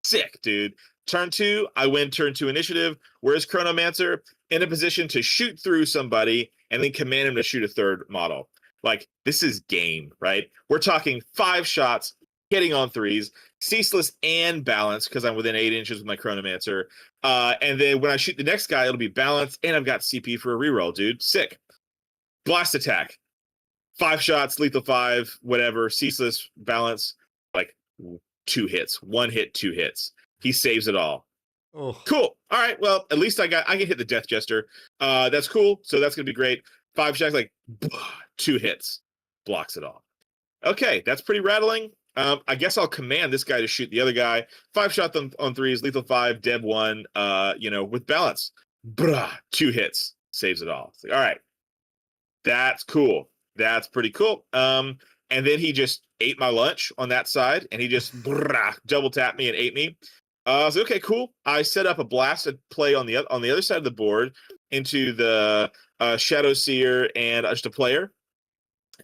Sick, dude. Turn 2, I win turn 2 initiative. Where's Chronomancer? In a position to shoot through somebody and then command him to shoot a third model. Like, this is game, right? We're talking 5 shots, hitting on 3s, ceaseless and balanced because I'm within 8 inches with my Chronomancer. And then when I shoot the next guy, it'll be balanced, and I've got CP for a reroll, dude. Sick. Blast attack. 5 shots, lethal 5, whatever, ceaseless, balance, like 2 hits. 1 hit, 2 hits. He saves it all. Oh. Cool. All right. Well, at least I can hit the Death Jester. That's cool. So that's gonna be great. 5 shots, like 2 hits, blocks it all. Okay, that's pretty rattling. I guess I'll command this guy to shoot the other guy. 5 shots on 3s, lethal 5, Deb 1. With balance, 2 hits, saves it all. It's like, all right, that's cool. That's pretty cool. And then he just ate my lunch on that side, and he just double tapped me and ate me. I was like, okay, cool. I set up a blasted play on the other side of the board into the Shadow Seer and just a player.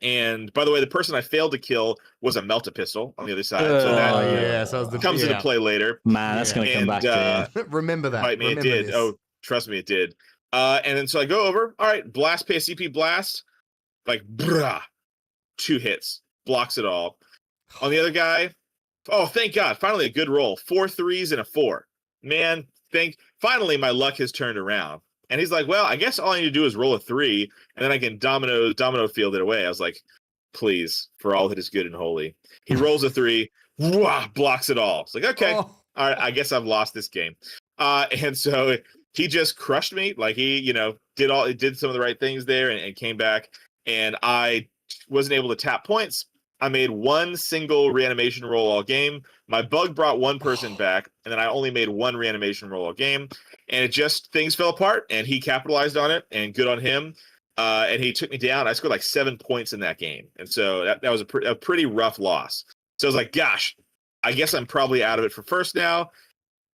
And by the way, the person I failed to kill was a Melt-A-Pistol on the other side. So that so comes into play later. Man, that's going to come back to you. Remember that. Fight me, Remember it did. this. Oh, trust me, it did. And then so I go over. All right, blast, pay a CP blast. Like, 2 hits. Blocks it all. On the other guy, oh, thank God. Finally, a good roll. 4 3s and a 4. Man, finally, my luck has turned around. And he's like, well, I guess all I need to do is roll a 3, and then I can domino field it away. I was like, please, for all that is good and holy. He rolls a 3, blocks it all. It's like, okay, all right, I guess I've lost this game. And so he just crushed me. Like, he, did some of the right things there and came back. And I wasn't able to tap points. I made 1 single reanimation roll all game. My bug brought 1 person back, and then I only made 1 reanimation roll all game. And things fell apart, and he capitalized on it, and good on him. And he took me down. I scored like 7 points in that game. And so that was a pretty rough loss. So I was like, gosh, I guess I'm probably out of it for first now.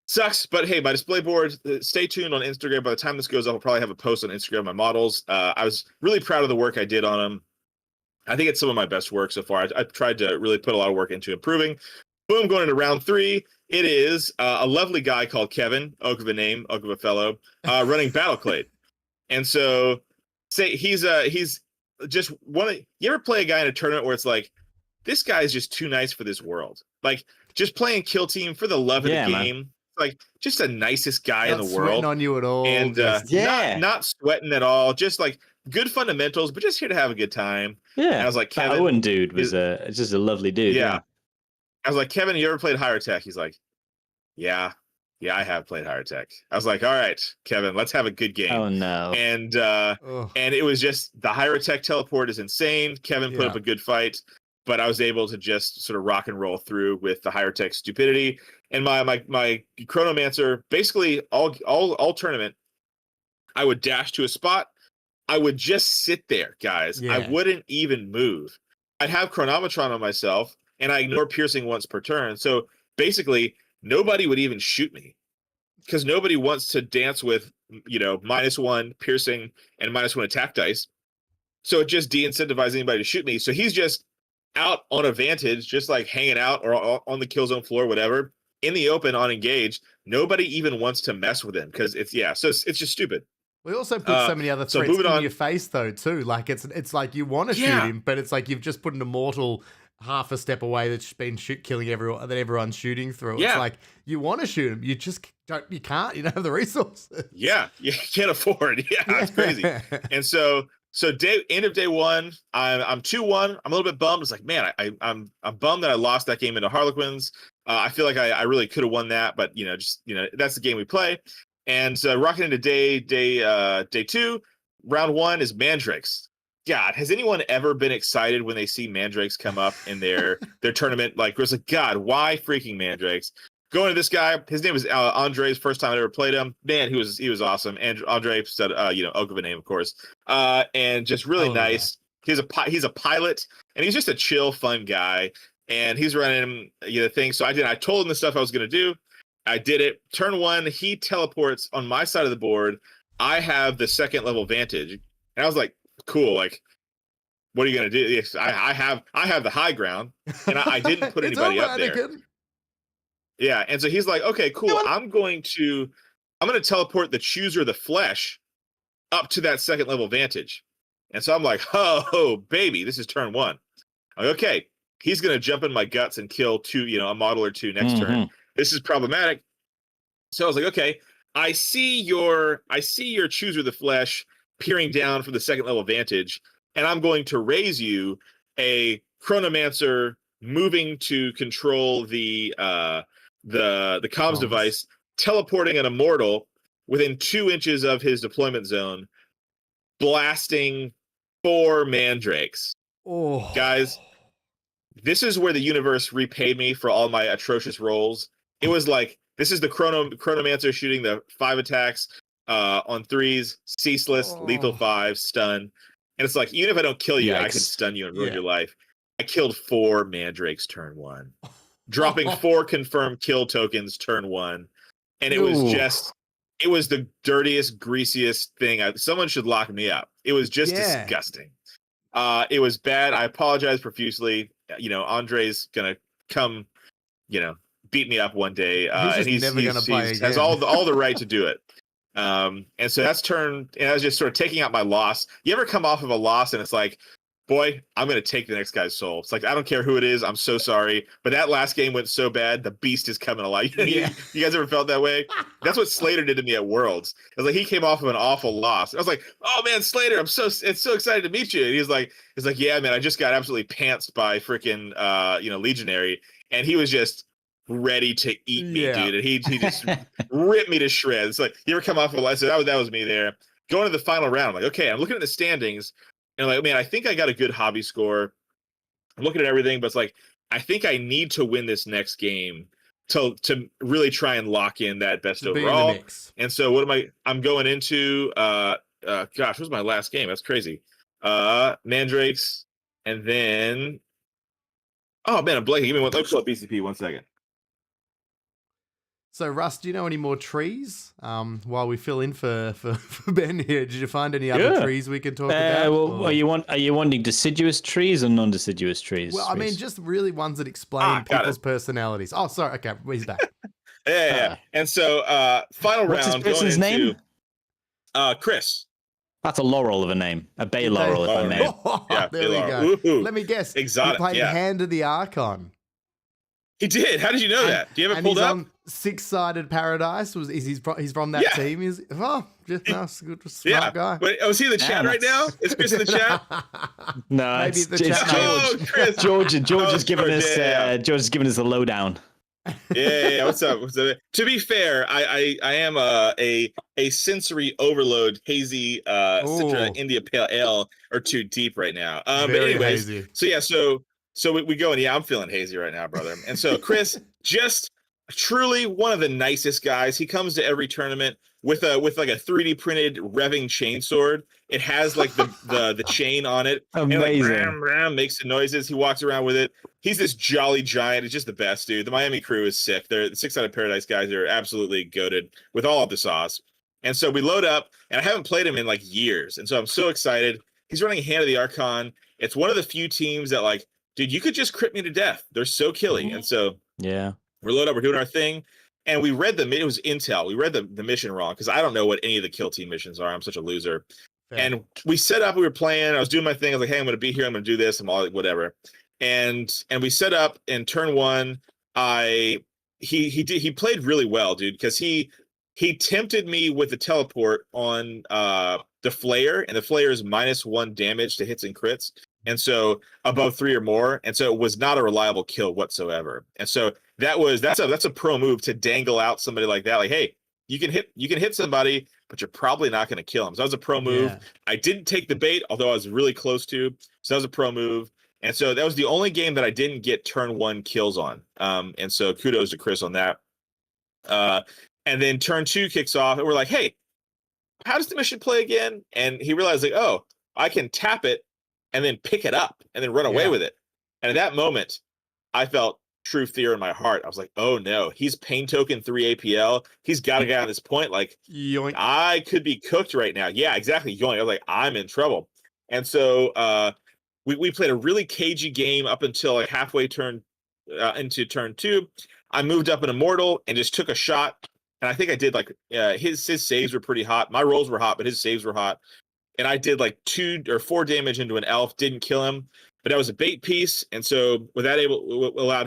Sucks, but hey, my display board, stay tuned on Instagram. By the time this goes up, I'll probably have a post on Instagram of my models. I was really proud of the work I did on them. I think it's some of my best work so far. I've tried to really put a lot of work into improving. Boom, going into round 3. It is a lovely guy called Kevin, oak of a name, oak of a fellow, running Battleclade. And so he's just you ever play a guy in a tournament where it's like, this guy is just too nice for this world. Like, just playing kill team for the love of the game. Man. Like, just the nicest guy in the world. Not sweating on you at all. And not sweating at all. Just like good fundamentals, but just here to have a good time. Yeah. And I was like, Kevin, that Owen dude was just a lovely dude. Yeah. I was like, Kevin, you ever played Hyrotech? He's like, yeah, I have played Hyrotech. I was like, all right, Kevin, let's have a good game. Oh no. And it was just the Hyrotech teleport is insane. Kevin put up a good fight, but I was able to just sort of rock and roll through with the Hyrotech stupidity. And my Chronomancer, basically all tournament, I would dash to a spot. I would just sit there, guys. Yeah. I wouldn't even move. I'd have Chronometron on myself, and I ignore piercing once per turn. So basically, nobody would even shoot me because nobody wants to dance with, -1 piercing and -1 attack dice. So it just de-incentivizes anybody to shoot me. So he's just out on a vantage, just like hanging out or on the kill zone floor, whatever, in the open, unengaged. Nobody even wants to mess with him because it's just stupid. We also put so many other So threats moving in on. your face, though, too. Like it's like you want to shoot Yeah. him, but it's like you've just put an immortal half a step away that's been killing everyone that everyone's shooting through. It's Yeah. like you want to shoot him, you just don't. You can't. You don't have the resources. Yeah, you can't afford. Yeah, it's crazy. And so end of day one, I'm 2-1. I'm a little bit bummed. It's like, man, I'm bummed that I lost that game into Harlequins. I feel like I really could have won that, but that's the game we play. And so rocking into day two, round one is Mandrakes. God, has anyone ever been excited when they see Mandrakes come up in their tournament? Like, it was like, God, why freaking Mandrakes? Going to this guy, his name was Andre's first time I ever played him. Man, he was awesome. And Andre said, Oak of a name, of course, and just really nice. Yeah. He's a pilot, and he's just a chill, fun guy. And he's running the thing. So I told him the stuff I was going to do. I did it. Turn one, he teleports on my side of the board. I have the second level vantage, and I was like, cool. Like, what are you going to do? Yes, I have the high ground, and I didn't put anybody up there. Yeah, and so he's like, okay, cool. I'm going to teleport the Chooser of the Flesh up to that second level vantage. And so I'm like, oh baby, this is turn one. I'm like, okay, he's gonna jump in my guts and kill a model or two next turn. This is problematic. So I was like, okay, I see your Chooser of the Flesh peering down from the second level vantage, and I'm going to raise you a Chronomancer moving to control the comms device, teleporting an immortal within 2 inches of his deployment zone, blasting 4 mandrakes. Oh, guys, this is where the universe repaid me for all my atrocious rolls. It was like, this is the Chronomancer shooting the 5 attacks on 3s, ceaseless, lethal 5, stun. And it's like, even if I don't kill you, I can stun you and ruin your life. I killed 4 mandrakes turn 1. Dropping 4 confirmed kill tokens turn 1. And it was the dirtiest, greasiest thing. Someone should lock me up. It was just disgusting. It was bad. I apologize profusely. Andre's gonna come, beat me up one day. He's never gonna play again. Has all the right to do it. And so that's turn, and I was just sort of taking out my loss. You ever come off of a loss and it's like, boy, I'm going to take the next guy's soul. It's like, I don't care who it is. I'm so sorry. But that last game went so bad, the beast is coming alive. You guys ever felt that way? That's what Slater did to me at Worlds. It was like, he came off of an awful loss. I was like, oh man, Slater, it's so excited to meet you. And he's like, yeah, man, I just got absolutely pantsed by freaking, Legionary. And he was just ready to eat me, dude. And he just ripped me to shreds. It's like, you ever come off of a loss? So that was me there. Going to the final round, I'm like, okay, I'm looking at the standings. And I'm like, man, I think I got a good hobby score. I'm looking at everything, but it's like, I think I need to win this next game to really try and lock in that best overall. And so I'm going into, what was my last game? That's crazy. Mandrakes. And then, oh man, I'm blanking. Give me one. Let's pull up BCP 1 second. So, Russ, do you know any more trees? While we fill in for Ben here, did you find any other trees we can talk about? Well, are you wanting deciduous trees or non-deciduous trees? Well, I mean, just really ones that explain people's personalities. Oh, sorry. Okay, he's back. Yeah. And so, final what's round. What's his name? Chris. That's a laurel of a name. A bay laurel, if I may. Yeah, there we go. Woo-hoo. Let me guess. Exotic. He played Hand of the Archon. He did. How did you know that? Do you have it pulled up? On Six-Sided Paradise. He's from that team? Good, smart guy. Wait, is he in the chat right now? Is Chris in the chat? No, maybe it's George. Chris. George is giving us George is giving us the lowdown. Yeah. What's up? To be fair, I am a sensory overload hazy Citra India Pale Ale or two deep right now. But anyways, hazy. So we go, and I'm feeling hazy right now, brother. And so Chris, just truly one of the nicest guys. He comes to every tournament with like a 3D printed revving chainsword. It has like the chain on it. Amazing. And like, ram, makes the noises. He walks around with it. He's this jolly giant. It's just the best, dude. The Miami crew is sick. The Six-Sided Paradise guys are absolutely goated with all of the sauce. And so we load up, and I haven't played him in like years. And so I'm so excited. He's running Hand of the Archon. It's one of the few teams that like, dude, you could just crit me to death. They're so killing. And so we're loaded up. We're doing our thing. And we read it was intel. We read the mission wrong because I don't know what any of the kill team missions are. I'm such a loser. Fair. And we set up, we were playing, I was doing my thing. I was like, hey, I'm going to be here. I'm going to do this. I'm all like, whatever. And we set up in turn one. He played really well, dude, because he tempted me with the teleport on the Flayer, and the Flayer is -1 damage to hits and crits. And so above 3 or more. And so it was not a reliable kill whatsoever. And so that's a pro move to dangle out somebody like that. Like, hey, you can hit somebody, but you're probably not going to kill him. So that was a pro move. Yeah. I didn't take the bait, although I was really close to. So that was a pro move. And so that was the only game that I didn't get turn 1 kills on. And so kudos to Chris on that. And then turn 2 kicks off, and we're like, hey, how does the mission play again? And he realized, like, oh, I can tap it and then pick it up and then run away with it. And at that moment, I felt true fear in my heart. I was like, oh no, he's pain token 3 APL. He's got a guy on this point. Like, Yoink. I could be cooked right now. Yeah, exactly. Yoink. I was like, I'm in trouble. And so we played a really cagey game up until like halfway into turn 2. I moved up an immortal and just took a shot. And I think I did like his saves were pretty hot. My rolls were hot, but his saves were hot. And I did like 2 or 4 damage into an elf, didn't kill him, but that was a bait piece. And so with that allowed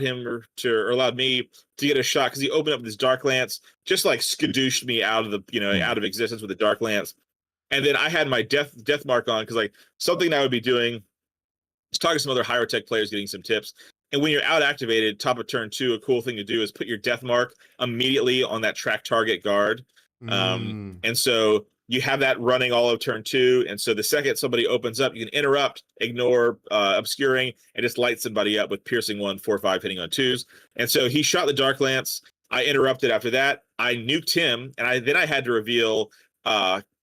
me to get a shot because he opened up this dark lance, just like skadooshed me out of existence with the dark lance. And then I had my death mark on because like something I would be doing is talking to some other higher tech players, getting some tips. And when you're out activated, top of turn 2, a cool thing to do is put your death mark immediately on that track target guard. And so you have that running all of turn 2. And so the second somebody opens up, you can interrupt, ignore obscuring, and just light somebody up with piercing 1, 4, 5 hitting on 2s. And so he shot the dark lance. I interrupted after that. I nuked him, and then I had to reveal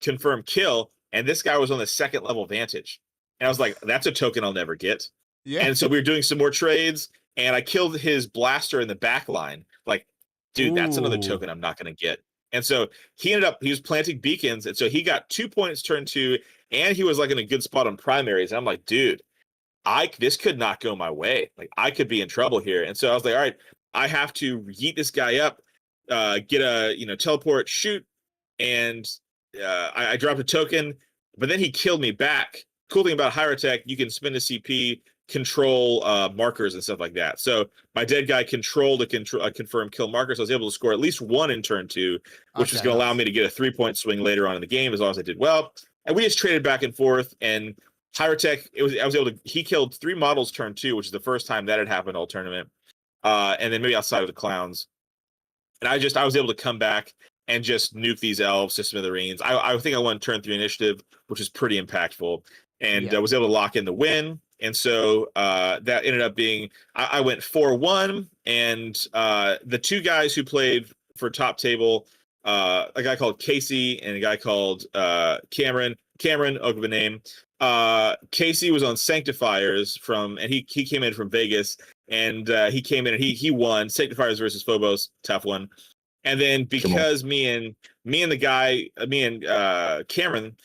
confirm kill. And this guy was on the 2nd level vantage. And I was like, that's a token I'll never get. Yeah. And so we were doing some more trades, and I killed his blaster in the back line. Like, dude, that's another token I'm not going to get. And so he was planting beacons, and so he got 2 points turn 2, and he was like in a good spot on primaries. And I'm like, dude, this could not go my way. Like, I could be in trouble here. And so I was like, all right, I have to yeet this guy up, get a teleport, shoot, and I dropped a token, but then he killed me back. Cool thing about higher tech, you can spend a CP, control markers and stuff like that. So my dead guy controlled a confirmed kill marker, so I was able to score at least 1 in turn 2, which was going to allow me to get a 3-point swing later on in the game as long as I did well. And we just traded back and forth. And higher tech, he killed 3 models turn 2, which is the first time that had happened all tournament. And then maybe outside of the clowns. And I was able to come back and just nuke these elves to smithereens. I think I won turn 3 initiative, which is pretty impactful. And I was able to lock in the win. And so that ended up being, I went 4-1, and the 2 guys who played for top table, a guy called Casey and a guy called Cameron, I'll give a name. Casey was on Sanctifiers and he came in from Vegas, and he came in and he won Sanctifiers versus Phobos, tough one. And then because me and Cameron,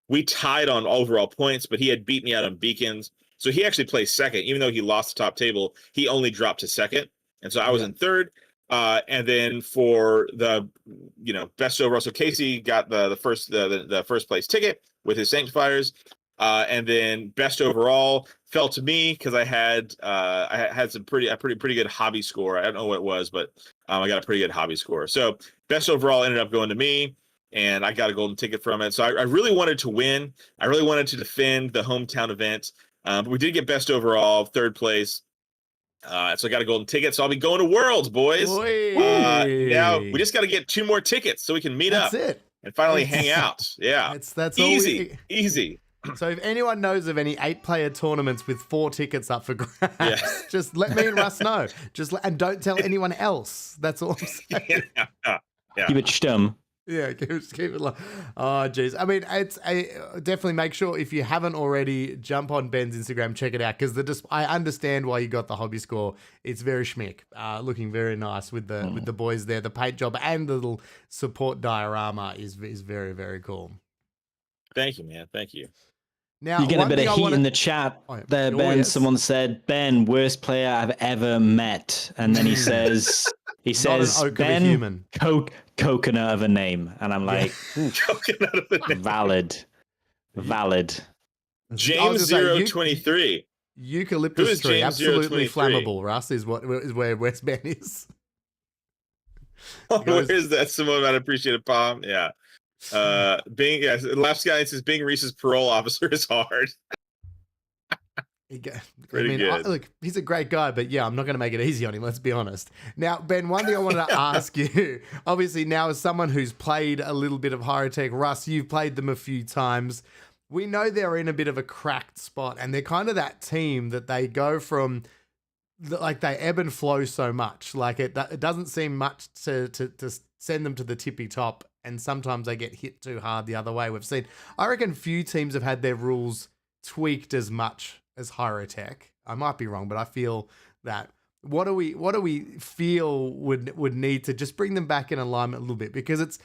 we tied on overall points, but he had beat me out on beacons. So he actually placed 2nd, even though he lost the top table. He only dropped to 2nd, and so I was in 3rd. And then for the best overall, so Casey got the first place ticket with his Sanctifiers, and then best overall fell to me because I had some pretty good hobby score. I don't know what it was, but I got a pretty good hobby score. So best overall ended up going to me, and I got a golden ticket from it. So I really wanted to win. I really wanted to defend the hometown event. But we did get best overall, 3rd place. So I got a golden ticket. So I'll be going to Worlds, boys. Now we just got to get 2 more tickets so we can meet up and finally hang out. Yeah, that's easy, easy. So if anyone knows of any 8-player tournaments with 4 tickets up for grabs, just let me and Russ know. And don't tell anyone else. That's all I'm saying. Yeah. Keep it stum. Yeah, keep it low. Oh, geez. I mean, definitely make sure if you haven't already, jump on Ben's Instagram, check it out, because I understand why you got the hobby score. It's very schmick, looking very nice with the boys there. The paint job and the little support diorama is very, very cool. Thank you, man. Thank you. Now, you get a bit of heat in the chat there, Ben. Yes. Someone said, Ben, worst player I've ever met. And then he says, He Not an says, oak of a Ben, human. coconut of a name. And I'm like, Coconut of the name. valid. Valid. I was James gonna say, 023. Who eucalyptus is tree, James absolutely 023? flammable. Russ is where West Ben is. Oh, goes- where is that? Someone might appreciate a palm. Yeah. Being left guy says being Reese's parole officer is hard. Pretty good. Look, he's a great guy, but yeah, I'm not going to make it easy on him. Let's be honest. Now, Ben, one thing I wanted to ask you, obviously now as someone who's played a little bit of Hyrotech, Russ, you've played them a few times. We know they're in a bit of a cracked spot, and they're kind of that team that they go from, like they ebb and flow so much. Like it doesn't seem much to send them to the tippy top, and sometimes they get hit too hard the other way. We've seen, I reckon few teams have had their rules tweaked as much as Hyrotech. I might be wrong, but I feel that what do we feel would need to just bring them back in alignment a little bit, because it's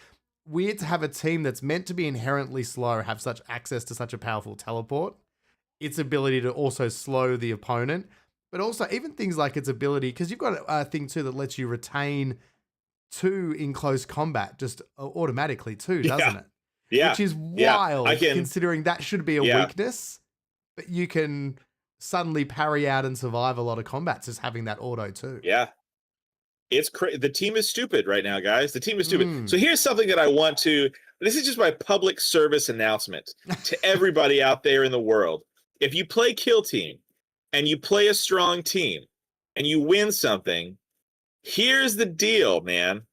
weird to have a team that's meant to be inherently slow have such access to such a powerful teleport, its ability to also slow the opponent, but also even things like its ability, because you've got a thing too that lets you retain 2 in close combat just automatically too, doesn't it? Yeah. Which is wild, I can, considering that should be a weakness, but you can suddenly parry out and survive a lot of combats just having that auto too. Yeah. It's crazy. The team is stupid right now, guys. The team is stupid. So here's something that I want to, this is just my public service announcement to everybody out there in the world. If you play Kill Team and you play a strong team and you win something, here's the deal, man.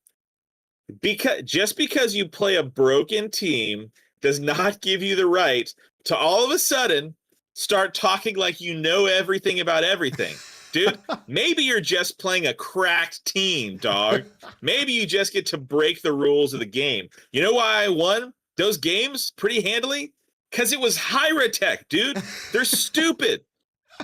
Just because you play a broken team does not give you the right to all of a sudden start talking like you know everything about everything. Dude, maybe you're just playing a cracked team, dog. Maybe you just get to break the rules of the game. You know why I won those games pretty handily? Because it was Hyrotech, dude. They're stupid.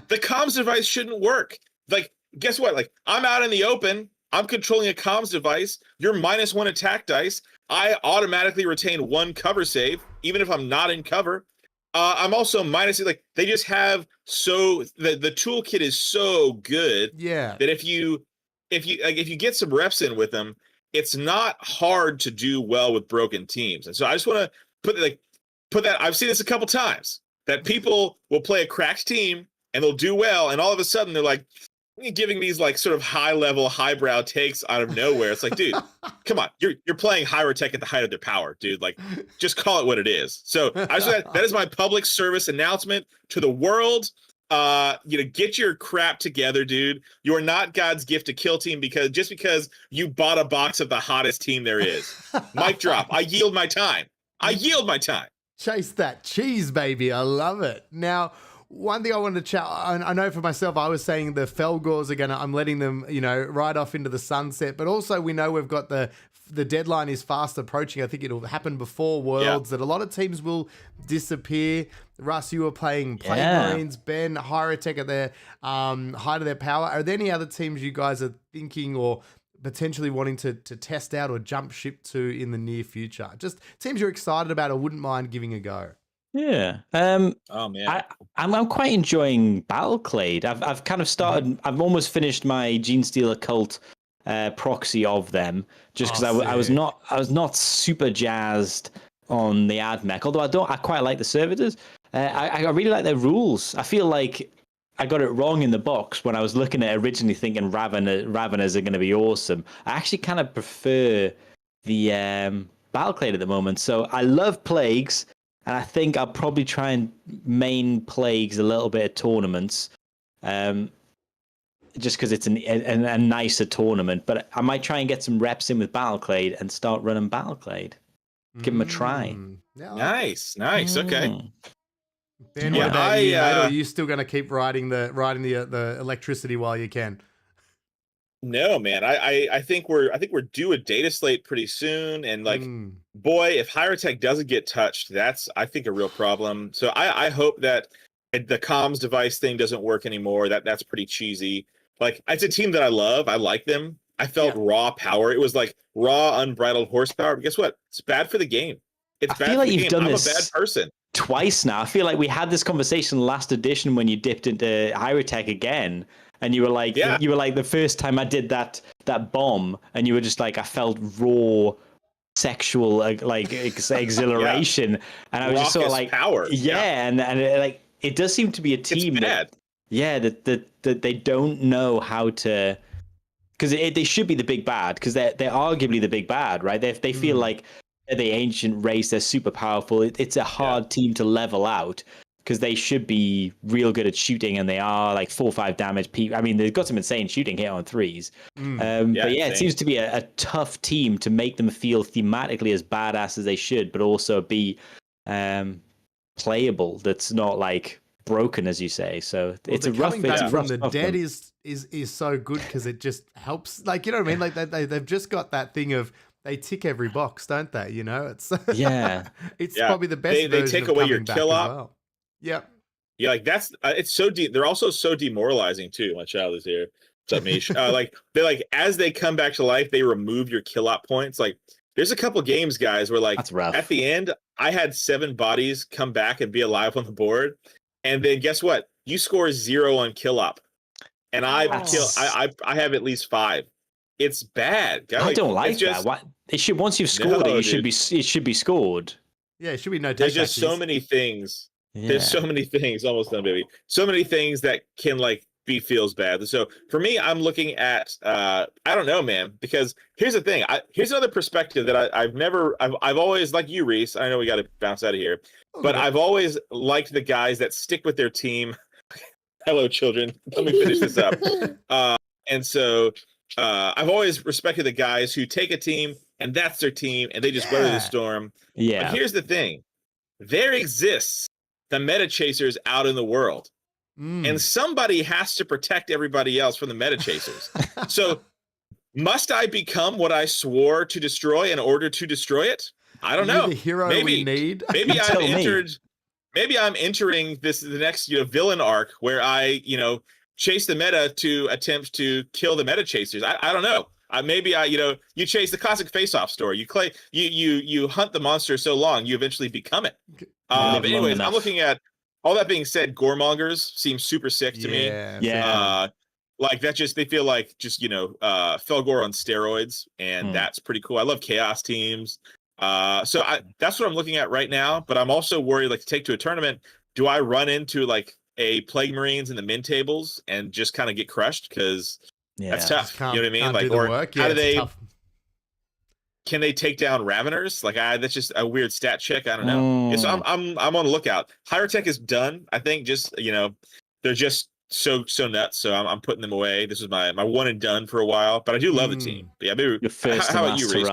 The comms device shouldn't work. Like, guess what? Like, I'm out in the open. I'm controlling a comms device. You're -1 attack dice. I automatically retain 1 cover save, even if I'm not in cover. I'm also like they just have the toolkit is so good that if you get some reps in with them, it's not hard to do well with broken teams. And so I just want to put that. I've seen this a couple times that people will play a cracked team and they'll do well, and all of a sudden they're like giving these like sort of high level, highbrow takes out of nowhere. It's like, dude, come on, you're playing Hyrotech at the height of their power, dude. Like, just call it what it is. So that is my public service announcement to the world. Get your crap together, dude. You are not God's gift to Kill Team because you bought a box of the hottest team there is. Mic drop. I yield my time. Chase that cheese, baby. I love it. Now, one thing I wanted to chat, I know for myself, I was saying the Felgors I'm letting them, ride off into the sunset, but also we know we've got the deadline is fast approaching. I think it'll happen before Worlds that a lot of teams will disappear. Russ, you were playing Plague Marines, Ben, Hyrotech at their height of their power. Are there any other teams you guys are thinking or potentially wanting to test out or jump ship to in the near future? Just teams you're excited about or wouldn't mind giving a go. Yeah. Oh man, I'm quite enjoying Battleclade. I've kind of started. I've almost finished my Genestealer Cult proxy of them, just because I was not super jazzed on the AdMech. Although I quite like the servitors. I really like their rules. I feel like I got it wrong in the box when I was looking at it originally thinking Raveners are going to be awesome. I actually kind of prefer the Battleclade at the moment. So I love Plagues. And I think I'll probably try and main Plagues a little bit at tournaments, just because it's a nicer tournament. But I might try and get some reps in with Battleclade and start running Battleclade. Give them a try. Yeah, nice. Okay. Ben, what about you, mate? Or are you still going to keep riding the electricity while you can? No, man. I think we're due a data slate pretty soon, and boy, if Hyrotech doesn't get touched, that's I think a real problem. So I hope that the comms device thing doesn't work anymore. That's pretty cheesy. Like, it's a team that I love. I like them. I felt raw power. It was like raw, unbridled horsepower. But guess what? It's bad for the game. It's bad for the game. I'm a bad person. Twice now. I feel like we had this conversation last edition when you dipped into Hyrotech again, and you were like, Yeah. you were like, the first time I did that bomb, and you were just like, I felt raw sexual exhilaration, and I was just sort of Raucous like, power. and like it does seem to be a team It's bad. that they don't know how to, because they should be the big bad, because they're arguably the big bad, right? They feel like they're the ancient race, they're super powerful. It's a hard team to level out, because they should be real good at shooting, and they are like 4 or 5 damage. I mean, they've got some insane shooting here on threes. But yeah, it seems to be a tough team to make them feel thematically as badass as they should, but also be playable. That's not like broken, as you say. So it's a rough. Coming back from the tough dead one. is so good, because it just helps. Like, you know what I mean? Like they've just got that thing of, they tick every box, don't they? You know, it's it's probably the best. They version take of away your coming back kill as op. well. Yep. Yeah, like that's it's so deep. They're also so demoralizing too. My child is here. What's up, Mish? Like they like, as they come back to life, they remove your kill op points. Like there's a couple games, guys, where like That's rough. at the end, I had 7 bodies come back and be alive on the board, and then guess what? You score 0 on kill op, and I have at least 5. It's bad. I don't like that. What it should, once you've scored it should be scored. Yeah, it should be no. There's just so many things. Yeah. There's so many things. Almost done, baby. So many things that can like be feels bad. So for me, I'm looking at I don't know, man. Because here's the thing. Here's another perspective that I've always, like you, Reese. I know we got to bounce out of here, but I've always liked the guys that stick with their team. Hello, children. Let me finish this up. And so I've always respected the guys who take a team and that's their team, and they just weather the storm. Yeah. But here's the thing. There exists the meta chasers out in the world. And somebody has to protect everybody else from the meta chasers. So must I become what I swore to destroy in order to destroy it? I don't know. The hero we need. Maybe I'm entering the next villain arc where I chase the meta to attempt to kill the meta chasers. I don't know. Maybe you chase the classic face-off story. You hunt the monster so long you eventually become it. But anyways, I'm looking at, all that being said, goremongers seem super sick to me. Yeah. Like that, they feel like just Felgor on steroids, and that's pretty cool. I love chaos teams. So that's what I'm looking at right now. But I'm also worried, like, to take to a tournament, do I run into like a Plague Marines in the mid tables and just kind of get crushed? Because that's tough. You know what I mean? Like, or how do they? Can they take down Raveners? Like, that's just a weird stat check. I don't know. So I'm on the lookout. Hyrotech is done. I think they're just so nuts. So I'm putting them away. This was my one and done for a while. But I do love the team. But yeah, maybe. Your first how about you, Reese?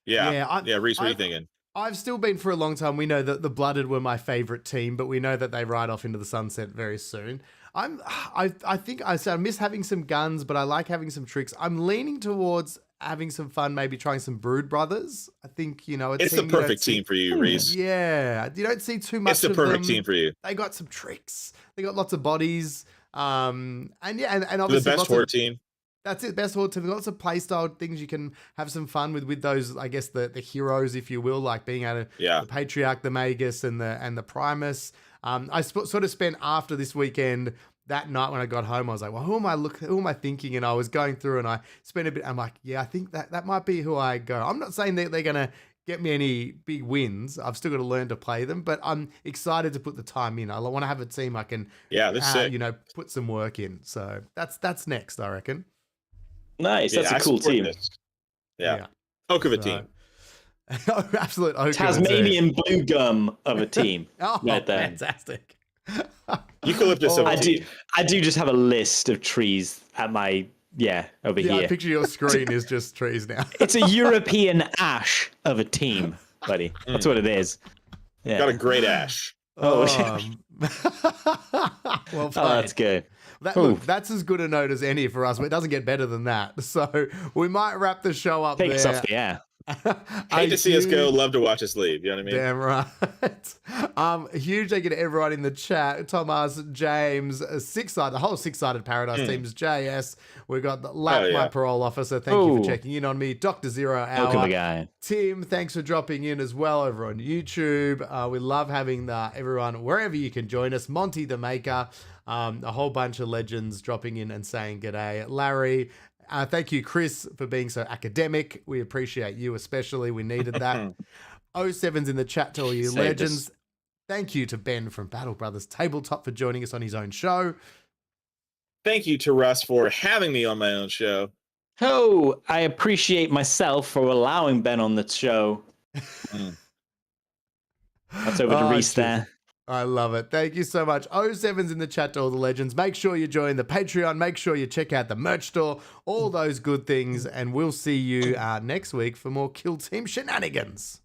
Yeah, Reese, what are you thinking? I've still been for a long time. We know that the Blooded were my favorite team, but we know that they ride off into the sunset very soon. I think I miss having some guns, but I like having some tricks. I'm leaning towards having some fun, maybe trying some Brood Brothers. I think, it's the perfect team for you, Reese. Yeah, you don't see too much. It's the perfect team for you. They got some tricks. They got lots of bodies. And obviously the best horde team. That's it, best horde team. Lots of playstyle things you can have some fun with those, I guess, the heroes, if you will, like being able to the Patriarch, the Magus, and the Primus. I sort of spent after this weekend, that night when I got home, I was like, well, who am I thinking? And I was going through and I spent a bit, I'm like, yeah, I think that might be who I go. I'm not saying that they're going to get me any big wins. I've still got to learn to play them, but I'm excited to put the time in. I want to have a team I can, put some work in. So that's next, I reckon. Nice. That's a cool team. Yeah. Oak of a team. Absolute oak. Tasmanian blue gum of a team. Right there. Fantastic. Eucalyptus of a team. I do just have a list of trees at my over here. I picture your screen is just trees now. It's a European ash of a team, buddy. That's what it is. Yeah. Got a great ash. Well played. That's good. Look, that's as good a note as any for us, but it doesn't get better than that. So we might wrap the show up Take there. us off the air. Hate to see us go, love to watch us leave. You know what I mean? Damn right. Huge thank you to everyone in the chat. Thomas, James, the whole six-sided paradise teams, JS. We've got the Lap, my parole officer. Thank you for checking in on me. Dr. Zero Hour. Welcome, guy. Tim, thanks for dropping in as well over on YouTube. We love having everyone wherever you can join us. Monty the Maker, a whole bunch of legends dropping in and saying g'day. Larry, thank you, Chris, for being so academic. We appreciate you especially. We needed that. 07's in the chat to all you legends. Thank you to Ben from Battle Brothers Tabletop for joining us on his own show. Thank you to Russ for having me on my own show. Oh, I appreciate myself for allowing Ben on the show. That's over to Reese there. I love it. Thank you so much. 07's in the chat to all the legends. Make sure you join the Patreon. Make sure you check out the merch store. All those good things. And we'll see you next week for more Kill Team shenanigans.